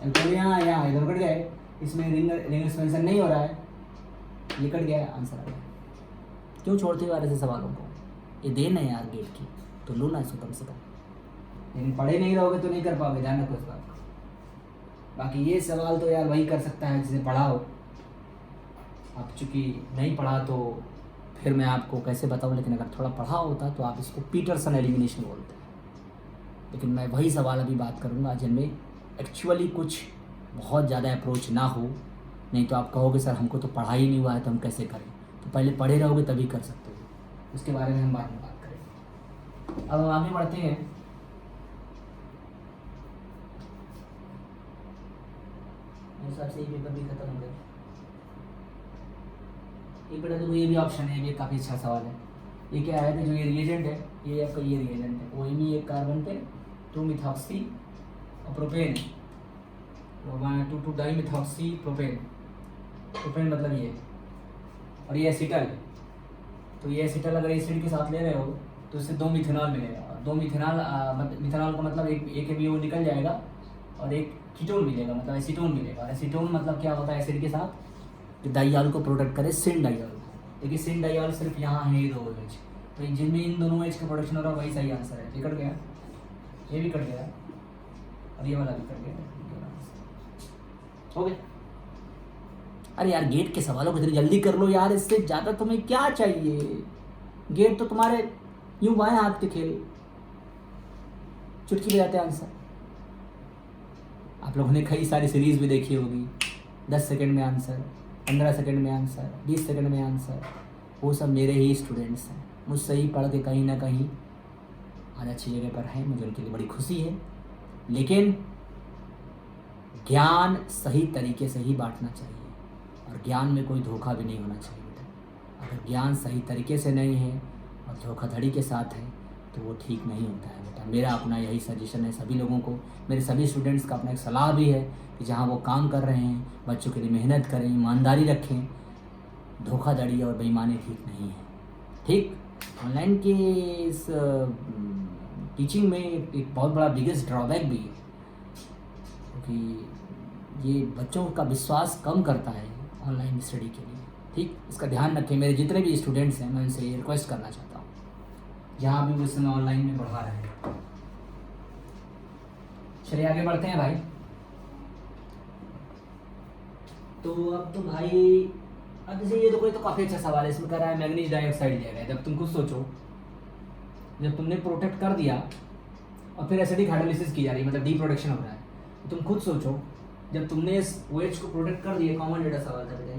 अल्कोहल यहाँ इधर कट गया है, इसमें रिंग एक्सपेंशन नहीं हो रहा है, ये कट गया है, आंसर आ गया। क्यों छोड़ते हो यार ऐसे सवालों को? ये देन है यार गेट की, तो लो ना इसको कम से कम। लेकिन पढ़े नहीं रहोगे तो नहीं कर पाओगे, ध्यान रखो इस बात का। बाकी ये सवाल तो यार वही कर सकता है जिसे पढ़ा हो। अब चूँकि नहीं पढ़ा तो फिर मैं आपको कैसे बताऊँ, लेकिन अगर थोड़ा पढ़ा होता तो आप इसको पीटरसन एलिमिनेशन बोलते हैं। लेकिन मैं वही सवाल अभी बात करूँगा जिनमें एक्चुअली कुछ बहुत ज़्यादा अप्रोच ना हो, नहीं तो आप कहोगे सर हमको तो पढ़ा ही नहीं हुआ है तो हम कैसे करें। तो पहले पढ़े रहोगे तभी कर सकते हो, उसके बारे में हम बाद में बात करेंगे। अब हम आगे बढ़ते हैं। मेरे हिसाब से ये पेपर भी खत्म हो गया। ये बेटा देखो, ये भी ऑप्शन है, ये काफ़ी अच्छा सवाल है। ये क्या है कि जो ये रिएजेंट है, ये आपका ये रिएजेंट है, OMe एक कार्बन पे 2 मिथॉक्सी और प्रोपेन, 2 डाईमिथॉक्सी प्रोपेन, प्रोपेन मतलब ये, और ये एसिटल। तो ये एसिटल अगर एसिड के साथ ले रहे हो तो इससे 2 मिथेनॉल मिलेगा, और 2 मिथेनॉल मिथेनॉल का मतलब एक ABO निकल जाएगा और एक कीटोन मिलेगा, मतलब एसीटोन मिलेगा। और एसीटोन मतलब क्या होता है एसिड के साथ, जो डाइऑल को प्रोडक्ट करे, सिन डाइऑल को। देखिए सिन डाइऑल सिर्फ यहाँ है ये 2 OH, तो जिनमें इन दोनों OH का प्रोडक्शन हो रहा है वही सही आंसर है। ये कट गया, ये भी कट गया और ये वाला भी कट गया, हो गया। अरे यार गेट के सवालों को इतनी जल्दी कर लो यार, इससे ज़्यादा तुम्हें क्या चाहिए? गेट तो तुम्हारे यूं बाएं हाथ के खेल, चुटकी बजाते आंसर। आप लोगों ने कई सारी सीरीज भी देखी होगी, 10 सेकंड में आंसर, 15 सेकंड में आंसर, 20 सेकंड में आंसर। वो सब मेरे ही स्टूडेंट्स हैं, मुझसे ही पढ़ के कहीं ना कहीं आज अच्छी जगह पर हैं, मुझे उनके लिए बड़ी खुशी है। लेकिन ज्ञान सही तरीके से ही बांटना चाहिए, और ज्ञान में कोई धोखा भी नहीं होना चाहिए बेटा। अगर ज्ञान सही तरीके से नहीं है और धोखाधड़ी के साथ है तो वो ठीक नहीं होता है बेटा। मेरा अपना यही सजेशन है सभी लोगों को, मेरे सभी स्टूडेंट्स का अपना एक सलाह भी है कि जहाँ वो काम कर रहे हैं बच्चों के लिए मेहनत करें, ईमानदारी रखें। धोखाधड़ी और बेईमानी ठीक नहीं है। ठीक, ऑनलाइन के इस टीचिंग में एक बहुत बड़ा बिगेस्ट ड्रॉबैक भी है, क्योंकि ये बच्चों का विश्वास कम करता है ऑनलाइन स्टडी के लिए। ठीक, इसका ध्यान रखें। मेरे जितने भी स्टूडेंट्स हैं मैं उनसे ये रिक्वेस्ट करना चाहता हूँ, जहाँ भी वो इस समय ऑनलाइन में पढ़ा रहे हैं। चलिए आगे बढ़ते हैं भाई। तो अब तो भाई, अब जैसे ये तो काफ़ी अच्छा सवाल है। इसमें कह रहा है मैग्नीज डाइऑक्साइड लिया गया। जब तुम खुद सोचो, जब तुमने प्रोटेक्ट कर दिया और फिर एसिडिक हाइड्रोलिसिस की जा रही है, मतलब डी प्रोडक्शन हो रहा है, तो तुम खुद सोचो जब तुमने इस OH को प्रोटेक्ट कर दिया, कॉमन डेटा सवाल था बेटा,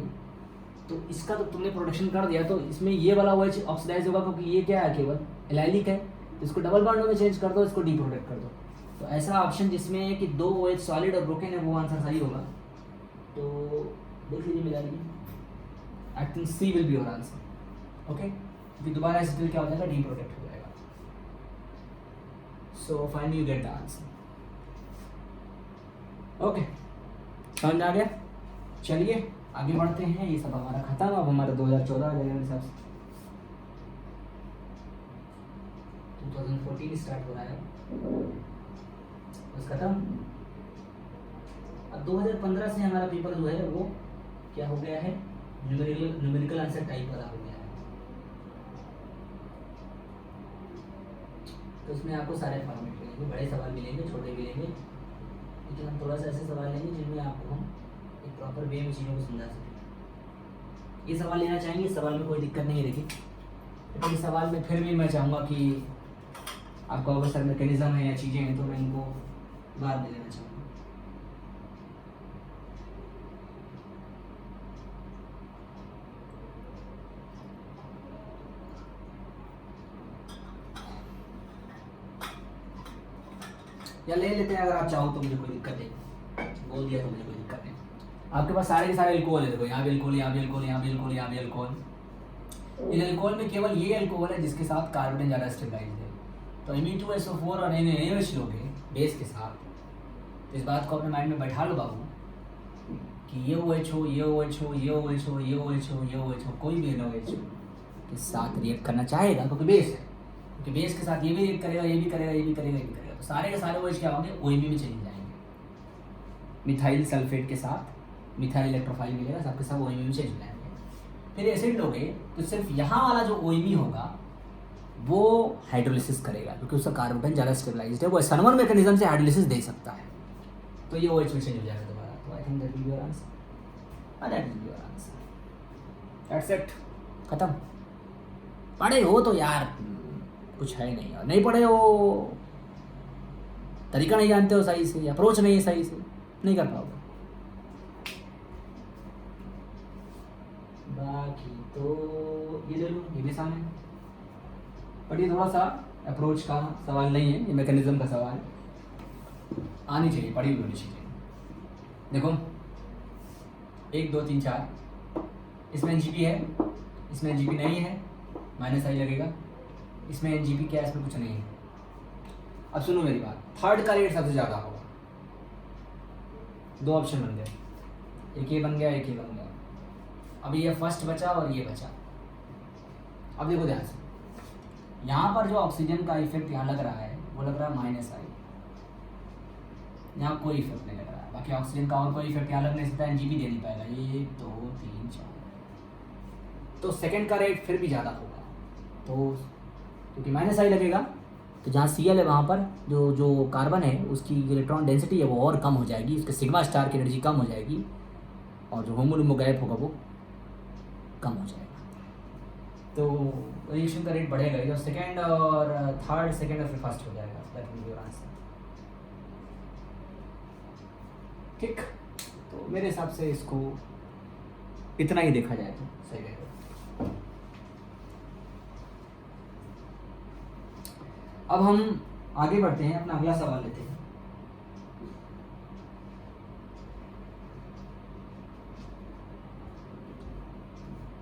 तो इसका तो तुमने प्रोडक्शन कर दिया, तो इसमें ये वाला OH ऑक्सीडाइज होगा, क्योंकि ये क्या है केवल एलाइलिक है। तो इसको डबल बॉन्ड में चेंज कर दो, इसको डी प्रोटेक्ट कर दो। तो ऐसा ऑप्शन जिसमें है कि 2 OH सॉलिड और ब्रोकन है, वो आंसर सही होगा। तो देख लीजिए मिला लीजिए, I think C will be your answer. Okay, फिर दोबारा एसिड क्या हो जाएगा, डी प्रोटेक्ट हो जाएगा। So finally you get the answer. Okay, समझ में आ गया? चलिए आगे बढ़ते हैं। ये सब हमारा खत्म। अब हमारा 2014 आ जाएगा हिसाब से, 2014 स्टार्ट हो रहा है, बस खत्म। अब 2015 से हमारा पेपर जो है वो क्या हो गया है, न्यूमेरिकल आंसर टाइप वाला हो गया है। तो उसमें आपको सारे फॉर्मेट मिलेंगे, बड़े सवाल मिलेंगे, छोटे मिलेंगे, लेकिन हम थोड़ा सा ऐसे सवाल लेंगे जिनमें आपको हम एक प्रॉपर वे में चीज़ों को समझा सकें। ये सवाल लेना चाहेंगे, इस सवाल में कोई दिक्कत नहीं है। देखिए लेकिन इस सवाल में फिर भी मैं चाहूँगा कि आपको अगर सर मैकेनिज्म है या चीज़ें हैं तो मैं इनको बाद में लेना चाहूँगा। या ले लेते हैं अगर आप चाहो तो, मुझे कोई दिक्कत नहीं, बोल दिया तो मुझे कोई दिक्कत नहीं। आपके पास सारे के सारे अल्कोहल है, देखो यहाँ भी अल्कोहल, यहाँ भी अल्कोहल, यहाँ भी अल्कोहल, यहाँ भी अल्कोहल। इन अल्कोहल में केवल ये अल्कोहल है जिसके साथ कार्बन ज़्यादा स्टेबलाइज है। तो Me2SO4 और NaOH लोगे बेस के साथ, तो इस बात को अपने माइंड में बैठा लो बाबू कि ये OH हो, ये OH हो, ये OH हो, ये OH हो, ये OH हो, कोई भी NaOH के साथ रिएक्ट करना चाहेगा क्योंकि बेस है, क्योंकि बेस के साथ ये भी रिएक्ट करेगा, ये भी करेगा, ये भी करेगा, ये भी करेगा। तो सारे के सारे OH क्या होंगे, OMe में चले जाएंगे। मिथाइल सल्फेट के साथ मिथाइल इलेक्ट्रोफाइल मिलेगा, सबके सब OMe में चले जाएंगे। फिर एसिड लोगे तो सिर्फ यहाँ वाला जो OMe होगा वो हाइड्रोलिसिस करेगा क्योंकि उसका कार्बन ज़्यादा स्टेबलाइज्ड है, वो सनमन मैकेनिज्म से हाइड्रोलिसिस दे सकता है। तो ये OH में चेंज हो जाएगा दोबारा। तो I think that will be your answer, that will be your answer, that's it, खत्म। पढ़े हो तो यार कुछ है नहीं, और नहीं पढ़े हो, तरीका नहीं जानते हो सही से, अप्रोच नहीं है सही से, नहीं कर पाओगे। बाकी तो ये ले लो, ये भी आसान है, बट ये थोड़ा सा अप्रोच का सवाल नहीं है, ये मैकेनिज्म का सवाल आनी चाहिए, पढ़ी हुई होनी चाहिए। देखो 1 2 3 4, इसमें NGP है, इसमें NGP नहीं है, माइनस आई लगेगा। इसमें NGP क्या है, इसमें कुछ नहीं है। अब सुनो मेरी बात, थर्ड का रेट सबसे ज़्यादा होगा। 2 ऑप्शन बन गए, एक ये बन गया, एक ये बन गया। अब ये फर्स्ट बचा और ये बचा। अब देखो ध्यान से, यहाँ पर जो ऑक्सीजन का इफेक्ट यहाँ लग रहा है वो लग रहा है माइनस आई, यहाँ कोई इफेक्ट नहीं लग रहा है। बाकी ऑक्सीजन का और कोई इफेक्ट यहाँ लगने से NGP दे नहीं पाएगा। 1 2 3 4, तो सेकंड का रेट फिर भी ज़्यादा होगा। तो क्योंकि माइनस आई लगेगा तो जहाँ Cl है वहाँ पर जो कार्बन है उसकी इलेक्ट्रॉन डेंसिटी है वो और कम हो जाएगी, उसके सिग्मा स्टार की एनर्जी कम हो जाएगी, और जो होमो गैप होगा वो कम हो जाएगा। तो रिएक्शन का रेट बढ़ेगा, तो सेकेंड और थर्ड, सेकेंड और फिर फर्स्ट हो जाएगा। That will be your answer, ठीक। तो मेरे हिसाब से इसको इतना ही देखा जाए तो सही रहेगा। अब हम आगे बढ़ते हैं, अपना अगला सवाल लेते हैं।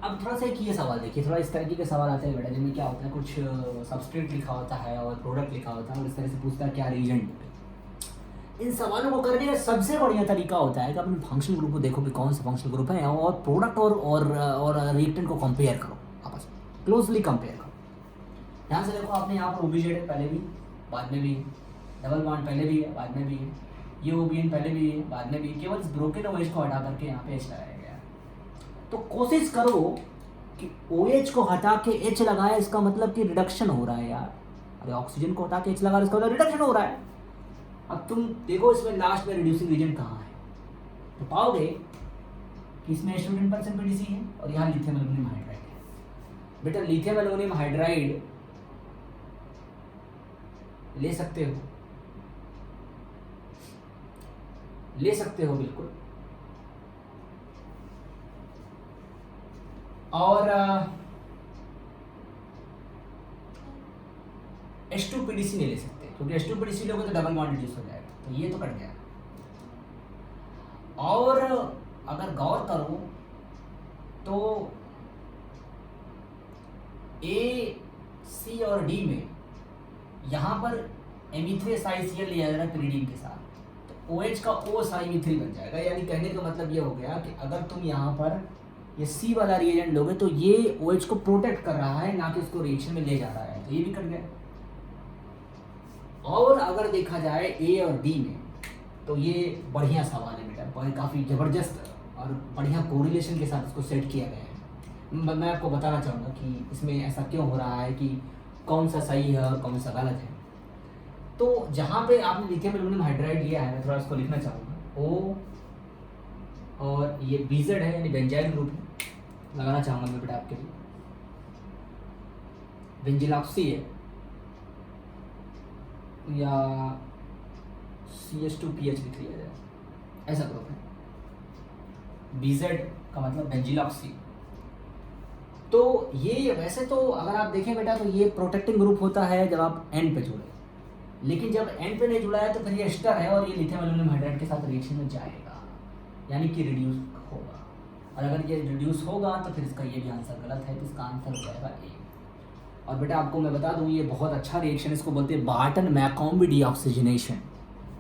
अब थोड़ा सा एक ये सवाल देखिए, थोड़ा इस तरीके के सवाल आते हैं बेटा, जिनमें क्या होता है, कुछ सबस्ट्रेट लिखा होता है और प्रोडक्ट लिखा होता है और इस तरह से पूछता है क्या रीजेंट। इन सवालों को करने का सबसे बढ़िया तरीका होता है कि अपने फंक्शनल ग्रुप को देखो कि कौन सा फंक्शनल ग्रुप है, और प्रोडक्ट और रिएक्टेंट को कंपेयर करो, आपस में क्लोजली कंपेयर करो। यहाँ से देखो, आपने यहाँ पर OBZ पहले भी बाद में भी, डबल बॉन्ड पहले भी है बाद में भी है, ये OBN पहले भी है बाद में भी, केवल ब्रोकन OH को हटा करके यहाँ पे H लगाया गया। तो कोशिश करो कि OH को हटा के H लगाए, इसका मतलब कि रिडक्शन हो रहा है यार। अरे ऑक्सीजन को हटा के H लगा, इसका मतलब रिडक्शन हो रहा है। अब तुम देखो इसमें लास्ट में रिड्यूसिंग एजेंट कहाँ है, तो पाओगे कि इसमें H10% PDC है और यहाँ लिथियम एल्युमिनियम हाइड्राइड है। बेटा लिथियम एल्युमिनियम हाइड्राइड ले सकते हो, ले सकते हो बिल्कुल, और H2PDC नहीं ले सकते क्योंकि H2PDC लोगे तो डबल बॉन्ड रिड्यूस हो जाएगा, तो ये तो कट गया। और अगर गौर करो तो A, C और D में यहाँ पर Me3SiCl लिया जा रहा है pyridine के साथ, तो OH का OSiMe3 बन जाएगा। यानी कहने का मतलब ये हो गया कि अगर तुम यहाँ पर ये C वाला रिएजेंट लोगे तो ये OH को प्रोटेक्ट कर रहा है, ना कि उसको रिएक्शन में ले जा रहा है, तो ये भी कट गया। और अगर देखा जाए A और D में, तो ये बढ़िया सवाल है बेटा, काफ़ी ज़बरदस्त और बढ़िया कोरिलेशन के साथ इसको सेट किया गया है। मैं आपको बताना चाहूँगा कि इसमें ऐसा क्यों हो रहा है, कि कौन सा सही है और कौन सा गलत है। तो जहाँ पे आपने लिथियम एल्यूमिनियम हाइड्राइड लिया है, मैं थोड़ा इसको लिखना चाहूँगा, ओ और ये बीजेड है यानी बेंजाइल ग्रुप है, लगाना चाहूँगा मैं बेटा आपके लिए। बेंजिलॉक्सी है या CH2PH लिख लिया जाए, ऐसा ग्रुप है। बीजेड का मतलब बेंजिलॉक्सी। तो ये वैसे तो अगर आप देखें बेटा, तो ये प्रोटेक्टिंग ग्रुप होता है जब आप एंड पे जुड़े, लेकिन जब एंड पे नहीं जुड़ा है तो फिर ये एस्टर है और ये लिथियम एल्यूमिनियम हाइड्राइड के साथ रिएक्शन में जाएगा, यानी कि रिड्यूस होगा। और अगर ये रिड्यूस होगा तो फिर इसका ये भी आंसर गलत है, तो इसका आंसर हो जाएगा ए। और बेटा आपको मैं बता दूं, ये बहुत अच्छा रिएक्शन, इसको बोलते हैं बार्टन मैकॉम्बी डीऑक्सीजनेशन।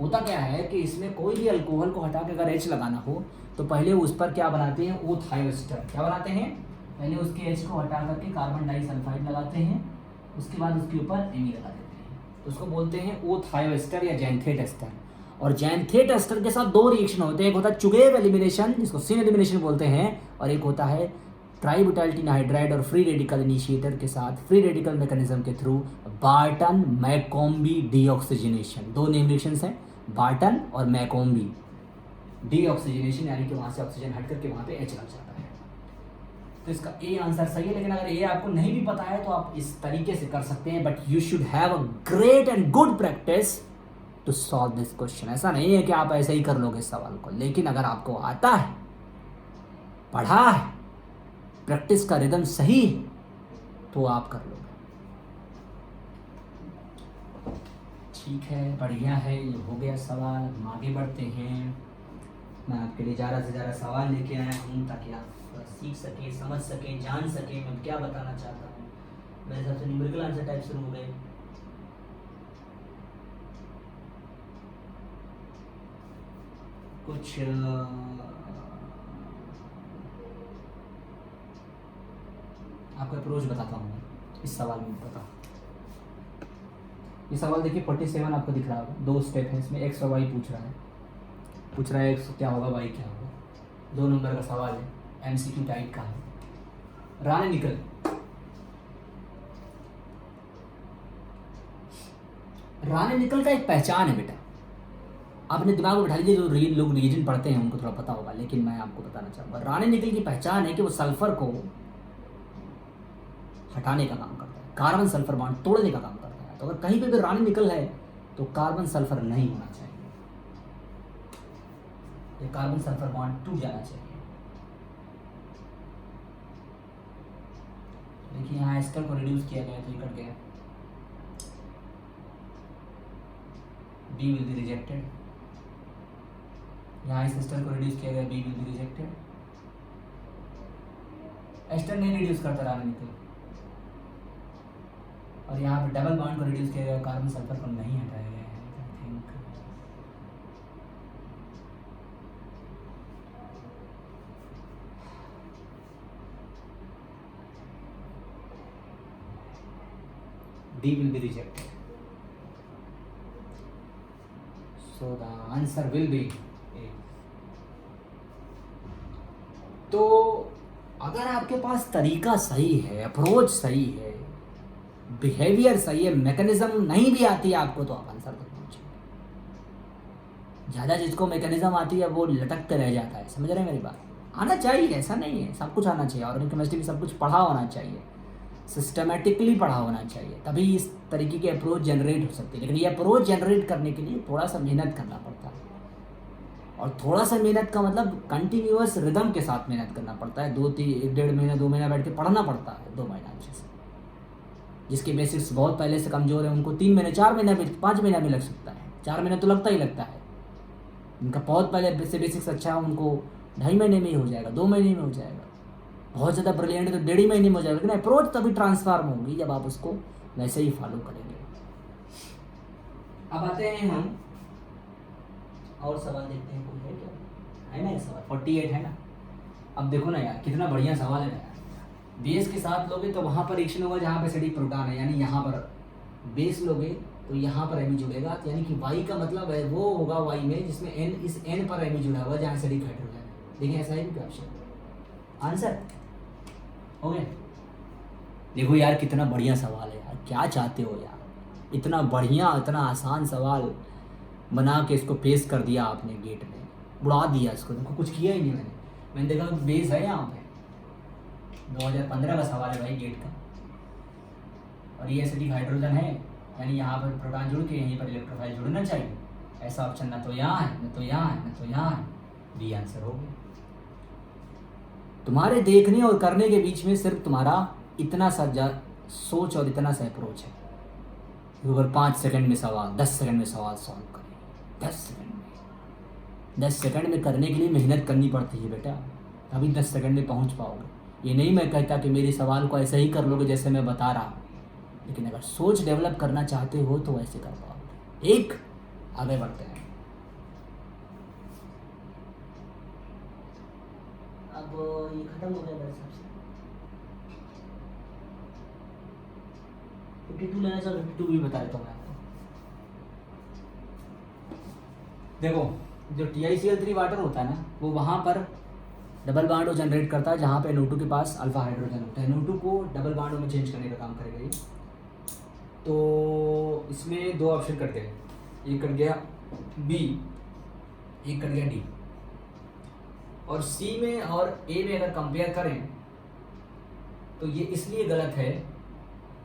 होता क्या है कि इसमें कोई भी अल्कोहल को हटा के अगर H लगाना हो तो पहले उस पर क्या बनाते हैं, ओ थायोस्टर। क्या बनाते हैं, पहले उसके H को हटा करके कार्बन डाइसल्फाइड लगाते हैं, उसके बाद उसके ऊपर Ame लगा देते हैं, तो उसको बोलते हैं ओ थायोस्टर या जैंथेट एस्टर। और जैंथेट एस्टर के साथ दो रिएक्शन होते हैं, एक होता है चुगेव एलिमिनेशन जिसको सिन एलिमिनेशन बोलते हैं, और एक होता है ट्राइब्यूटाइल हाइड्राइड और फ्री रेडिकल इनिशिएटर के साथ फ्री रेडिकल मैकेनिज्म के थ्रू बार्टन मैकॉम्बी डीऑक्सीजनेशन। दो नेम रिएक्शंस हैं, बार्टन और मैकॉम्बी डीऑक्सीजनेशन, यानी कि वहाँ से ऑक्सीजन हट करके वहाँ पे H लग जाता है। तो इसका ए आंसर सही है, लेकिन अगर ये आपको नहीं भी पता है तो आप इस तरीके से कर सकते हैं, but you should have a great and good practice to solve this question. ऐसा नहीं है कि आप ऐसे ही कर लोगे इस सवाल को, लेकिन अगर आपको आता है, पढ़ा है, प्रैक्टिस का रिदम सही तो आप कर लोगे। ठीक है, बढ़िया है, ये हो गया सवाल। हम आगे बढ़ते हैं। मैं आपके लिए ज़्यादा से ज़्यादा सवाल लेके आया हूँ ताकि आप सीख सकें, समझ सकें, जान सकें मैं क्या बताना चाहता हूँ। मेरे हिसाब से न्यूमेरिकल आंसर टाइप शुरू हो गए। कुछ आपको अप्रोच बताता हूँ इस सवाल में। पता ये सवाल देखिए 47 आपको दिख रहा होगा, दो स्टेप है इसमें, एक्स और वाई पूछ रहा है एक्स क्या होगा, वाई क्या होगा। 2 नंबर का सवाल है, MCQ टाइप का है। रानी निकल, रानी निकल का एक पहचान है बेटा, आपने दिमाग में बैठा लीजिए। जो लोग रीजन पढ़ते हैं उनको थोड़ा पता होगा, लेकिन मैं आपको बताना चाहूँगा। रानी निकल की पहचान है कि वो सल्फर को हटाने का काम करता है, कार्बन सल्फर बॉन्ड तोड़ने का काम करता है। तो अगर कहीं पे भी रानी निकल है तो कार्बन सल्फर नहीं होना चाहिए, ये कार्बन सल्फर बॉन्ड टूट जाना चाहिए। देखिए यहाँ एस्टर को रिड्यूस किया गया तो ये कट गया, बी विल बी रिजेक्टेड। यहाँ इस एस्टर को रिड्यूस किया गया, B will be rejected. Ester नहीं रिड्यूस करता रानी निकल, और यहाँ पे डबल बॉन्ड को रिड्यूस किया गया, कार्बन सल्फर को नहीं हटाया गया है। I think D will be rejected, so the answer will be A। तो अगर आपके पास तरीका सही है, अप्रोच सही है, बिहेवियर सही है, मैकेनिज्म नहीं भी आती है आपको, तो आप आंसर तक पहुंचे। ज़्यादा जिसको मैकेनिज्म आती है वो लटकते रह जाता है, समझ रहे हैं मेरी बात। आना चाहिए, ऐसा नहीं है, सब कुछ आना चाहिए। ऑर्गेनिक केमिस्ट्री में सब कुछ पढ़ा होना चाहिए, सिस्टमेटिकली पढ़ा होना चाहिए, तभी इस तरीके की अप्रोच जनरेट हो सकती है। लेकिन ये अप्रोच जनरेट करने के लिए थोड़ा सा मेहनत करना पड़ता है, और थोड़ा सा मेहनत का मतलब कंटिन्यूअस रिदम के साथ मेहनत करना पड़ता है। 1.5 महीना 2 महीना बैठ के पढ़ना पड़ता है, 2 महीना अच्छे से। जिसके बेसिक्स बहुत पहले से कमज़ोर है उनको 3 महीने 4 महीना भी 5 महीना भी लग सकता है। 4 महीना तो लगता ही लगता है। उनका बहुत पहले से बेसिक्स अच्छा है, उनको 2.5 महीने में ही हो जाएगा, 2 महीने में हो जाएगा। बहुत ज़्यादा ब्रिलियंट है तो 1.5 महीने में हो जाएगा। लेकिन अप्रोच तभी ट्रांसफार्म होगी जब आप उसको वैसे ही फॉलो करेंगे। अब आते हैं हम और सवाल देखते हैं, कोई है क्या, है ना ये सवाल 48 है ना। अब देखो ना यार, कितना बढ़िया सवाल है ना। बेस के साथ लोगे तो वहाँ पर रिएक्शन होगा जहाँ पे एसिडिक प्रोटॉन है, यानी यहाँ पर बेस लोगे तो यहाँ पर एमी जुड़ेगा, तो यानी कि वाई का मतलब है वो होगा वाई में जिसमें एन, इस एन पर एमी जुड़ा हुआ जहाँ एसिडिक हाइड्रोजन है। देखिए ऐसा है भी ऑप्शन आंसर हो गया। देखो यार कितना बढ़िया सवाल है यार, क्या चाहते हो यार, इतना बढ़िया इतना आसान सवाल बना के इसको पेश कर दिया आपने, गेट में उड़ा दिया इसको, देखो कुछ किया ही नहीं मैंने देखा बेस है यहाँ पे 2015 का सवाल है भाई गेट का। और ये एसिडिक हाइड्रोजन है, यानी यहाँ पर प्रोटॉन जुड़ के यहीं पर इलेक्ट्रोफाइल जुड़ना चाहिए। ऐसा ऑप्शन ना तो यहाँ है, ना तो यहाँ है, ना तो यहाँ है, बी आंसर हो गया। तुम्हारे देखने और करने के बीच में सिर्फ तुम्हारा इतना सा सोच और इतना सा अप्रोच है। अगर 5 सेकंड में सवाल, 10 सेकंड में सवाल सॉल्व करें, 10 सेकंड में करने के लिए मेहनत करनी पड़ती है बेटा, तभी 10 सेकंड में पहुंच पाओगे। ये नहीं मैं कहता कि मेरे सवाल को ऐसे ही कर लोगे जैसे मैं बता रहा हूँ, लेकिन अगर सोच डेवलप करना चाहते हो तो ऐसे कर पाओगे। एक आगे बढ़ते हैं। अब ये खत्म हो गया मेरे हिसाब से। 52 लेना चाहिए, 52 भी बता देता हूँ मैं आपको। देखो जो TiCl3 वाटर होता है ना, वो वहाँ पर डबल बॉन्ड जनरेट करता है जहाँ पे NO2 के पास अल्फा हाइड्रोजन होता है। NO2 को डबल बॉन्ड में चेंज करने का काम करेगा ये। तो इसमें 2 ऑप्शन कट गए, एक कट गया बी, एक कट गया डी। और सी में और ए में अगर कंपेयर करें तो ये इसलिए गलत है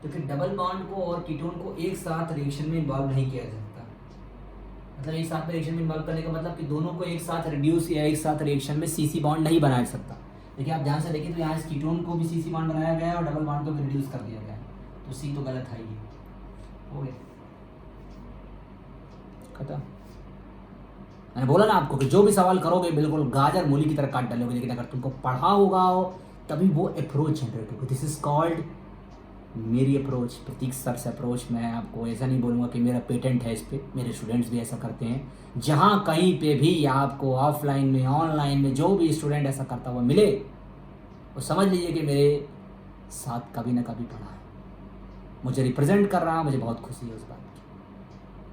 क्योंकि डबल बॉन्ड को और कीटोन को एक साथ रिएक्शन में इन्वॉल्व नहीं किया जा सकता। मतलब एक साथ में रिएक्शन में इन्वॉल्व करने का मतलब कि दोनों को एक साथ रिड्यूस या एक साथ रिएक्शन में सीसी बॉन्ड नहीं बनाया सकता। देखिए आप ध्यान से देखिए तो यहाँ इस कीटोन को भी सीसी बॉन्ड बनाया गया है और डबल बॉन्ड को भी रिड्यूस कर दिया गया है, तो सी तो गलत है ये। हो गया खत्म। मैंने बोला ना आपको कि जो भी सवाल करोगे बिल्कुल गाजर मूली की तरह काट डालोगे, लेकिन अगर तुमको पढ़ा होगा हो तभी वो अप्रोच जनरेट होगा। दिस इज कॉल्ड मेरी अप्रोच, प्रतीक सर से अप्रोच। मैं आपको ऐसा नहीं बोलूँगा कि मेरा पेटेंट है इस पर, मेरे स्टूडेंट्स भी ऐसा करते हैं। जहाँ कहीं पे भी आपको ऑफलाइन में ऑनलाइन में जो भी स्टूडेंट ऐसा करता हुआ मिले वो समझ लीजिए कि मेरे साथ कभी ना कभी पढ़ा है, मुझे रिप्रेजेंट कर रहा है, मुझे बहुत खुशी है उस बात की।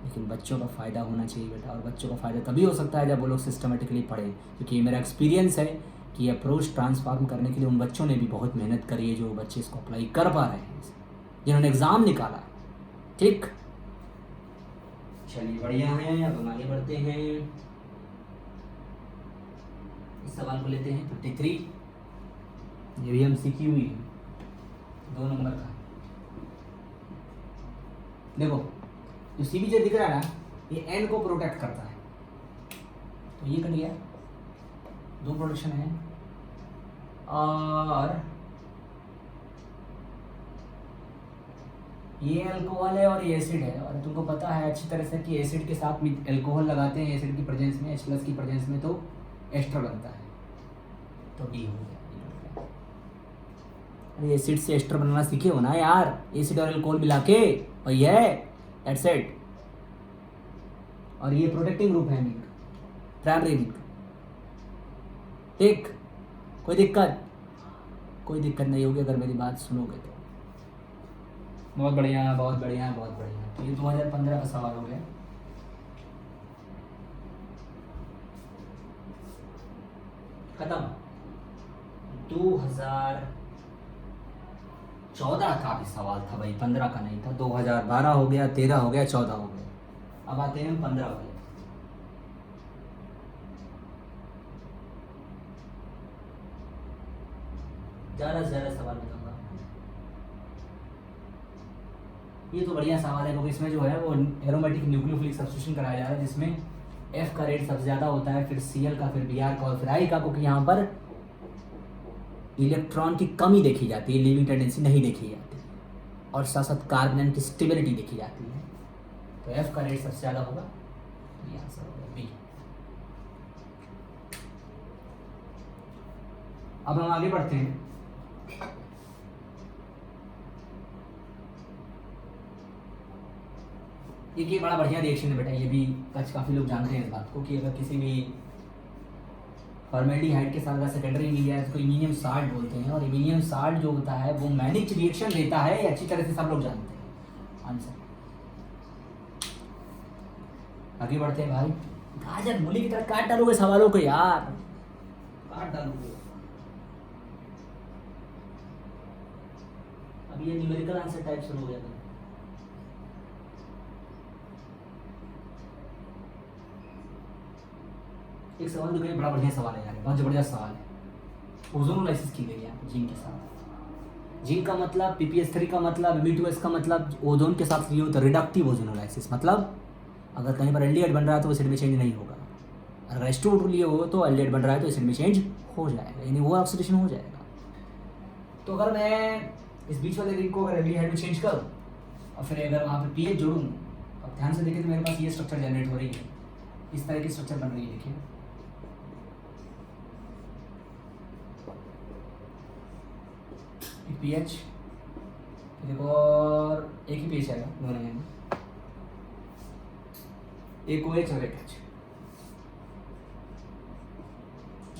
लेकिन बच्चों का फ़ायदा होना चाहिए बेटा, और बच्चों का फ़ायदा तभी हो सकता है जब वो लोग सिस्टमेटिकली पढ़ें, क्योंकि ये मेरा एक्सपीरियंस है कि ये अप्रोच ट्रांसफॉर्म करने के लिए उन बच्चों ने भी बहुत मेहनत करी है जो बच्चे इसको अप्लाई कर पा रहे हैं, जिन्होंने एग्ज़ाम निकाला। ठीक, चलिए बढ़िया है। अब हम आगे बढ़ते हैं, इस सवाल को लेते हैं 53। ये भी हम सीखी हुई 2 नंबर का। देखो जो सी जो दिख रहा है ना, ये एन को प्रोटेक्ट करता है, तो ये कर लिया 2 प्रोटेक्शन है। और ये अल्कोहल है और ये एसिड है, और तुमको पता है अच्छी तरह से कि एसिड के साथ में अल्कोहल लगाते हैं एसिड की प्रेजेंस में, H+ की प्रेजेंस में, तो एस्टर बनता है, तो डी हो गया। अरे एसिड से एस्टर बनाना सीखे हो ना यार, एसिड और अल्कोहल मिला के, और ये दैट्स इट। और ये प्रोटेक्टिंग ग्रुप है एमिक, प्राइमरी एमिक। ठीक, कोई दिक्कत नहीं होगी अगर मेरी बात सुनोगे तो। बहुत बढ़िया बहुत बढ़िया बहुत बढ़िया। तो ये 2015 का सवाल हो गया। खत्म। 2014 का भी सवाल था भाई, 15 का नहीं था। 2012 हो गया, 13 हो गया, 14 हो गया। अब आते हैं 15 वाले। ज़्यादा से ज़्यादा सवाल बताऊंगा। ये तो बढ़िया सवाल है क्योंकि इसमें जो है वो एरोमेटिक न्यूक्लियोफिलिक सब्स्टिट्यूशन कराया जा रहा है, जिसमें F का रेट सबसे ज़्यादा होता है, फिर Cl का, फिर Br का और फिर I का, क्योंकि यहाँ पर इलेक्ट्रॉन की कमी देखी जाती है, लीविंग टेंडेंसी नहीं देखी जाती, और साथ साथ कार्बन की स्टेबिलिटी देखी जाती है। तो F का रेट सबसे ज़्यादा होगा, ये आंसर होगा बी। अब हम आगे बढ़ते हैं। ये बड़ा बढ़िया रिएक्शन है बेटा, ये भी काफ़ी लोग जानते हैं इस बात को कि अगर किसी भी फॉर्मेल्डिहाइड के साथ अगर सेकेंडरी मिल जाए इसको इमीनियम साल्ट बोलते हैं, और इमीनियम साल्ट जो होता है वो मैनिच रिएक्शन देता है, ये अच्छी तरह से सब लोग जानते हैं। आंसर आगे बढ़ते हैं भाई। गाजर मूली की तरह काट डालोगे सवालों को यार, काट डालोगे। अब ये न्यूमेरिकल आंसर टाइप शुरू हो जाता है। एक सवाल देखो, ये बड़ा बढ़िया सवाल है यार, बहुत जबरदस्त सवाल है। ओजोनोलाइसिस की गई है जिंक के साथ। जिंक का मतलब पीपीएस3 का मतलब Me2S का मतलब ओजोन के साथ नहीं होता, रिडक्टिव ओजोनोलाइसिस। मतलब अगर कहीं पर एल्डिहाइड बन रहा है तो एसिड में चेंज नहीं होगा, अगर एस्टोट लिए हो तो एल्डिहाइड बन रहा है तो एसिड में चेंज हो जाएगा, यानी वो ऑक्सीडेशन हो जाएगा। तो अगर मैं इस बीच वाले रिंग को अगर एल्डिहाइड में चेंज करूँ और फिर अगर वहाँ पे पीएच जोड़ूँ, अब ध्यान से देखें तो मेरे पास ये स्ट्रक्चर जनरेट हो रही है, इस तरह की स्ट्रक्चर बन रही है। देखिए पीएच देखो, और एक ही पीएच आएगा दोनों में, एक OH और एक H।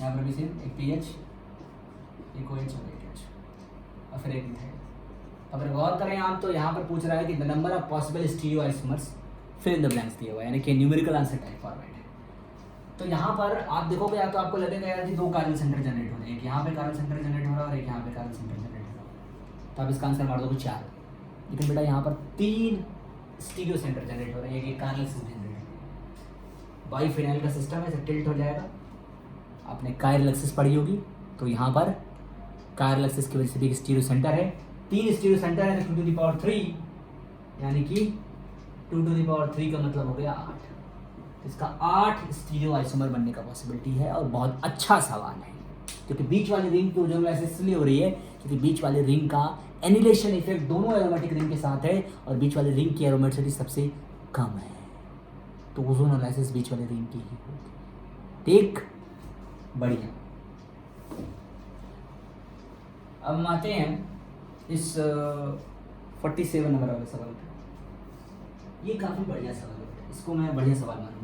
यहाँ पर भी सेम, एक पीएच, एक OH और एक H, और फिर एक मिथाइल। अगर गौर करें आप तो यहाँ पर पूछ रहा है कि the number of possible stereoisomers fill in the blanks दिया हुआ है, यानी कि न्यूमेरिकल आंसर टाइप फॉर्मेट है। तो यहाँ पर आप देखोगे या तो आपको लगेगा यार कि 2 कार्बन सेंटर जनरेट हो रहे हैं, एक यहाँ पे कार्बन सेंटर जनरेट हो रहा है और एक यहाँ पे कार्बन सेंटर जनरेट हो रहा है, तो आप इसका आंसर मार दोगे 4। लेकिन बेटा यहाँ पर 3 स्टीरियो सेंटर जनरेट हो रहे हैं, एक कार्बन जनरेट हो रहा है। बाईफिनाइल का सिस्टम है, इसे टिल्ट हो जाएगा। आपने कायरल एक्सिस पढ़ी होगी, तो यहाँ पर कायरल एक्सिस की वजह से भी एक स्टीरियो सेंटर है, 3 स्टीरियो सेंटर है, तो 2 टू द पावर 3, यानी कि 2 टू द पावर 3 का मतलब हो गया 8। इसका 8 स्टीरियो आइसोमर बनने का पॉसिबिलिटी है, और बहुत अच्छा सवाल है क्योंकि बीच वाली रिंग की ओजोनोलाइसिस इसलिए हो रही है क्योंकि बीच वाली रिंग का एनिलेशन इफेक्ट दोनों एरोमेटिक रिंग के साथ है, और बीच वाली रिंग की एरोमेटिसिटी सबसे कम है, तो ओजोनोलाइसिस बीच वाली रिंग की ही होगी। ठीक, बढ़िया। अब हम आते हैं इस 47 नंबर वाले सवाल पे। ये काफ़ी बढ़िया सवाल है, इसको मैं बढ़िया सवाल मानूंगा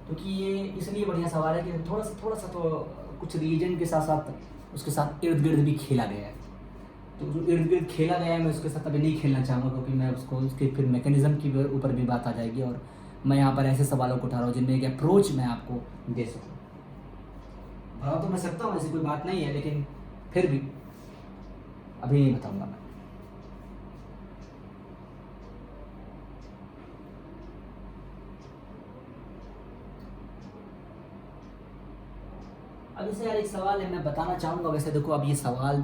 क्योंकि ये इसलिए बढ़िया सवाल है कि थोड़ा सा तो कुछ रीजन के साथ साथ उसके साथ इर्द गिर्द भी खेला गया है। तो जो इर्द गिर्द खेला गया है मैं उसके साथ अभी नहीं खेलना चाहूँगा, क्योंकि मैं उसको उसके फिर मैकेनिज्म की ऊपर भी बात आ जाएगी, और मैं यहाँ पर ऐसे सवालों को उठा रहा हूँ जिनमें एक अप्रोच मैं आपको दे सकूँ। भरा तो मैं सकता हूँ, ऐसी कोई बात नहीं है, लेकिन फिर भी अभी नहीं बताऊँगा मैं। अब इसे यार एक सवाल है, मैं बताना चाहूँगा। वैसे देखो, अब ये सवाल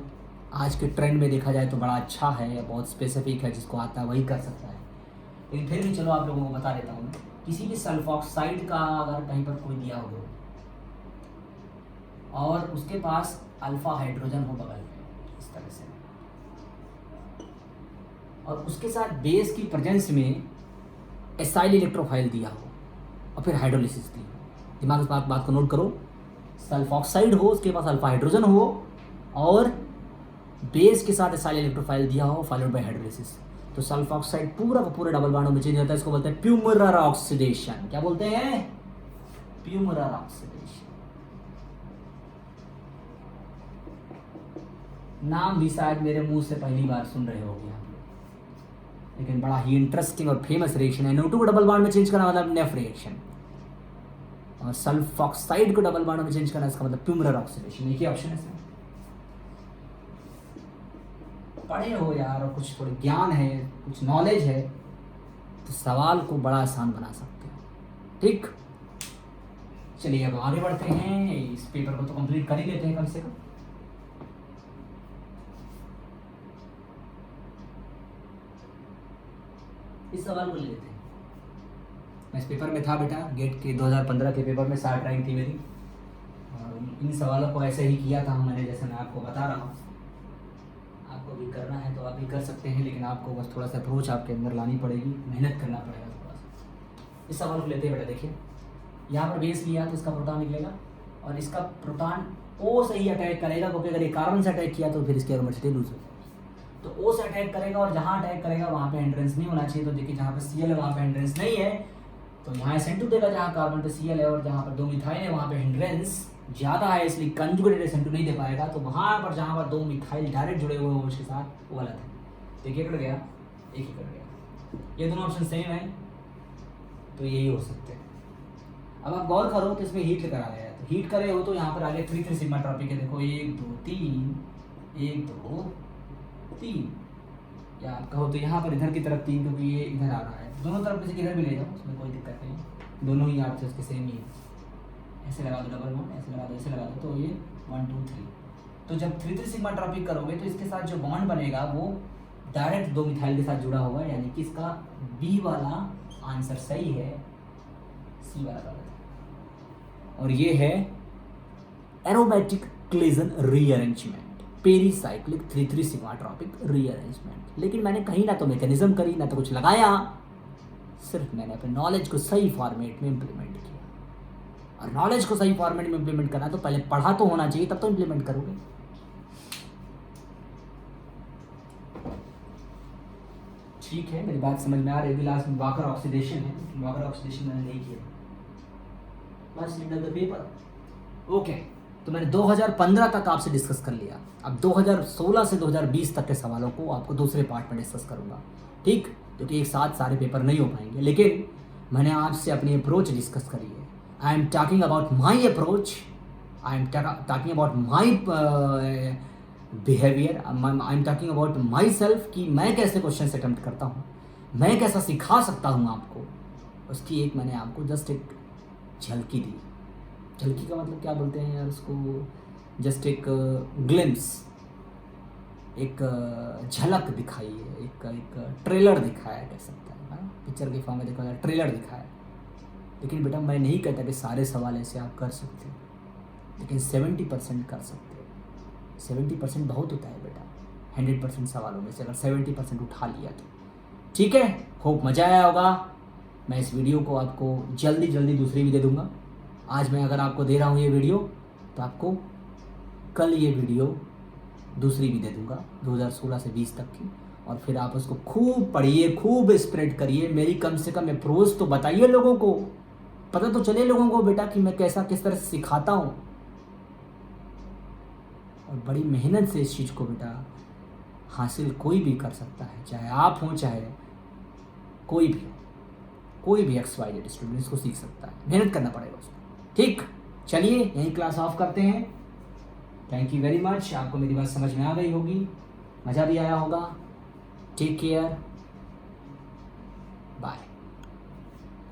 आज के ट्रेंड में देखा जाए तो बड़ा अच्छा है, बहुत स्पेसिफिक है, जिसको आता है वही कर सकता है, लेकिन फिर भी चलो आप लोगों को बता देता हूँ मैं। किसी भी सल्फॉक्साइड का अगर कहीं पर कोई दिया हो और उसके पास अल्फा हाइड्रोजन हो बगल में इस तरह से, और उसके साथ बेस की प्रेजेंस में एसाइल इलेक्ट्रोफाइल दिया हो और फिर हाइड्रोलिसिस दी हो। दिमाग इस बात को नोट करो, सल्फॉक्साइड हो, उसके पास अल्फा हाइड्रोजन हो और बेस के साथ एसाइल इलेक्ट्रोफाइल दिया हो फॉलोड बाय हाइड्रोलिसिस, तो सल्फॉक्साइड पूरा का पूरा डबल बॉन्ड में चेंज होता है। इसको बोलते हैं प्यूमरर ऑक्सीडेशन। क्या बोलते हैं? प्यूमरर ऑक्सीडेशन। नाम भी शायद मेरे मुंह से पहली बार सुन रहे होंगे आप लोग, लेकिन बड़ा ही इंटरेस्टिंग और फेमस रिएक्शन है। NO2 को डबल बॉन्ड में चेंज करना मतलब नेफ रिएक्शन, और सल्फॉक्साइड को डबल बॉन्ड में चेंज करना इसका मतलब प्यूमरर ऑक्सीडेशन। एक ही ऑप्शन है इसमें। पढ़े हो यार और कुछ थोड़ी ज्ञान है, कुछ नॉलेज है, तो सवाल को बड़ा आसान बना सकते हो। ठीक, चलिए अब आगे बढ़ते हैं। इस पेपर को तो कंप्लीट कर ही लेते हैं कम से कम। इस सवाल को ले लेते हैं। मैं इस पेपर में था बेटा, गेट के 2015 के पेपर में 60 रैंक थी मेरी, और इन सवालों को ऐसे ही किया था मैंने, जैसे मैं आपको बता रहा हूँ। आपको भी करना है तो आप भी कर सकते हैं, लेकिन आपको बस थोड़ा सा अप्रोच आपके अंदर लानी पड़ेगी, मेहनत करना पड़ेगा थोड़ा सा। इस सवाल को लेते हैं बेटा, देखिए यहाँ पर बेस लिया तो इसका प्रोटॉन निकलेगा, और इसका प्रोटॉन O से ही अटैक करेगा, क्योंकि अगर ये कार्बन से अटैक किया तो फिर इसकी एरोमेटिसिटी लूज हो जाएगी। तो O से अटैक करेगा, और जहाँ अटैक करेगा वहाँ पे एंट्रेंस नहीं होना चाहिए। तो देखिए जहाँ पे Cl है वहाँ पे एंट्रेंस नहीं है, तो यहाँ SN2 देगा जहाँ कार्बन पे Cl है, और जहाँ पर 2 मिथाइल है वहाँ पे एंट्रेंस ज़्यादा है, इसलिए कंजुगेटेड SN2 नहीं दे पाएगा। तो वहाँ पर जहाँ पर 2 मिथाइल डायरेक्ट जुड़े हुए हैं उसके साथ, वो गलत है। देखिए कट गया, एक ही कट गया। ये दोनों ऑप्शन सेम है, तो यही हो सकते हैं। अब आप गौर करो तो इसमें हीट लेकर आ गया है, तो हीट करे हो तो यहाँ पर आगे 3 3 सिग्मा ट्रॉपिक है। देखो 1 2 3, 1 2 3, या आप कहो तो यहाँ पर इधर की तरफ 3, क्योंकि ये इधर आ रहा है। दोनों तरफ में से किधर भी ले जाओ, उसमें कोई दिक्कत नहीं, दोनों ही आपसे उसके सेम ही है। ऐसे लगा दो डबल बॉन्ड, ऐसे लगा दो, ऐसे लगा दो, तो ये 1 2 3। तो जब 3 3 सिग्मा ट्रॉपिक करोगे तो इसके साथ जो बॉन्ड बनेगा वो डायरेक्ट 2 मिथाइल के साथ जुड़ा होगा, यानी कि इसका बी वाला आंसर सही है, सी वाला गलत है। और ये है aromatic Claisen rearrangement, pericyclic 3 3 sigmatropic rearrangement. लेकिन मैंने कहीं ना तो मैकेनिज्म करी, ना तो कुछ लगाया, सिर्फ मैंने अपने नॉलेज को सही फॉर्मेट में इंप्लीमेंट किया। और नॉलेज को सही फॉर्मेट में इंप्लीमेंट करना तो पहले पढ़ा तो होना चाहिए, तब तो इंप्लीमेंट करोगे। ठीक है, मेरी बात समझ में आ रही है। लास्ट में वाकर ऑक्सीडेशन है, वाकर ऑक्सीडेशन मैंने नहीं किया, बस end of the paper. Okay, तो मैंने 2015 तक आपसे डिस्कस कर लिया। अब 2016 से 2020 तक के सवालों को आपको दूसरे पार्ट में डिस्कस करूंगा, ठीक, क्योंकि एक साथ सारे पेपर नहीं हो पाएंगे। लेकिन मैंने आपसे अपनी अप्रोच डिस्कस करी है। I am talking about my approach, I am talking about my behaviour, I am talking about my self, कि मैं कैसे क्वेश्चन अटेम्प्ट करता हूँ, मैं कैसा सिखा सकता हूँ आपको। उसकी एक मैंने आपको जस्ट एक झलकी दी। झलकी का मतलब क्या बोलते हैं यार उसको, जस्ट एक ग्लिम्स, एक झलक दिखाई है, एक ट्रेलर दिखाया कह सकते हैं, हाँ, पिक्चर के फॉर्म में देखा जाए ट्रेलर दिखाया। लेकिन बेटा मैं नहीं कहता कि सारे सवाल ऐसे आप कर सकते हो, लेकिन 70% कर सकते हो। 70% बहुत होता है बेटा, 100% सवालों में से अगर 70% उठा लिया तो ठीक है। होप मज़ा आया होगा। मैं इस वीडियो को आपको जल्दी जल्दी दूसरी भी दे दूंगा। आज मैं अगर आपको दे रहा हूँ ये वीडियो, तो आपको कल ये वीडियो दूसरी भी दे दूंगा 2016 से 20 तक की। और फिर आप उसको खूब पढ़िए, खूब स्प्रेड करिए। मेरी कम से कम अप्रोच तो बताइए, लोगों को पता तो चले लोगों को बेटा कि मैं कैसा किस तरह से सिखाता हूँ। और बड़ी मेहनत से इस चीज़ को बेटा हासिल कोई भी कर सकता है, चाहे आप हों चाहे कोई भी हो, कोई भी XYZ स्टूडेंट इसको सीख सकता है, मेहनत करना पड़ेगा उसको। ठीक, चलिए यहीं क्लास ऑफ करते हैं। Thank you very much. आपको मेरी बात समझ में आ गई होगी, मज़ा भी आया होगा। Take care, bye.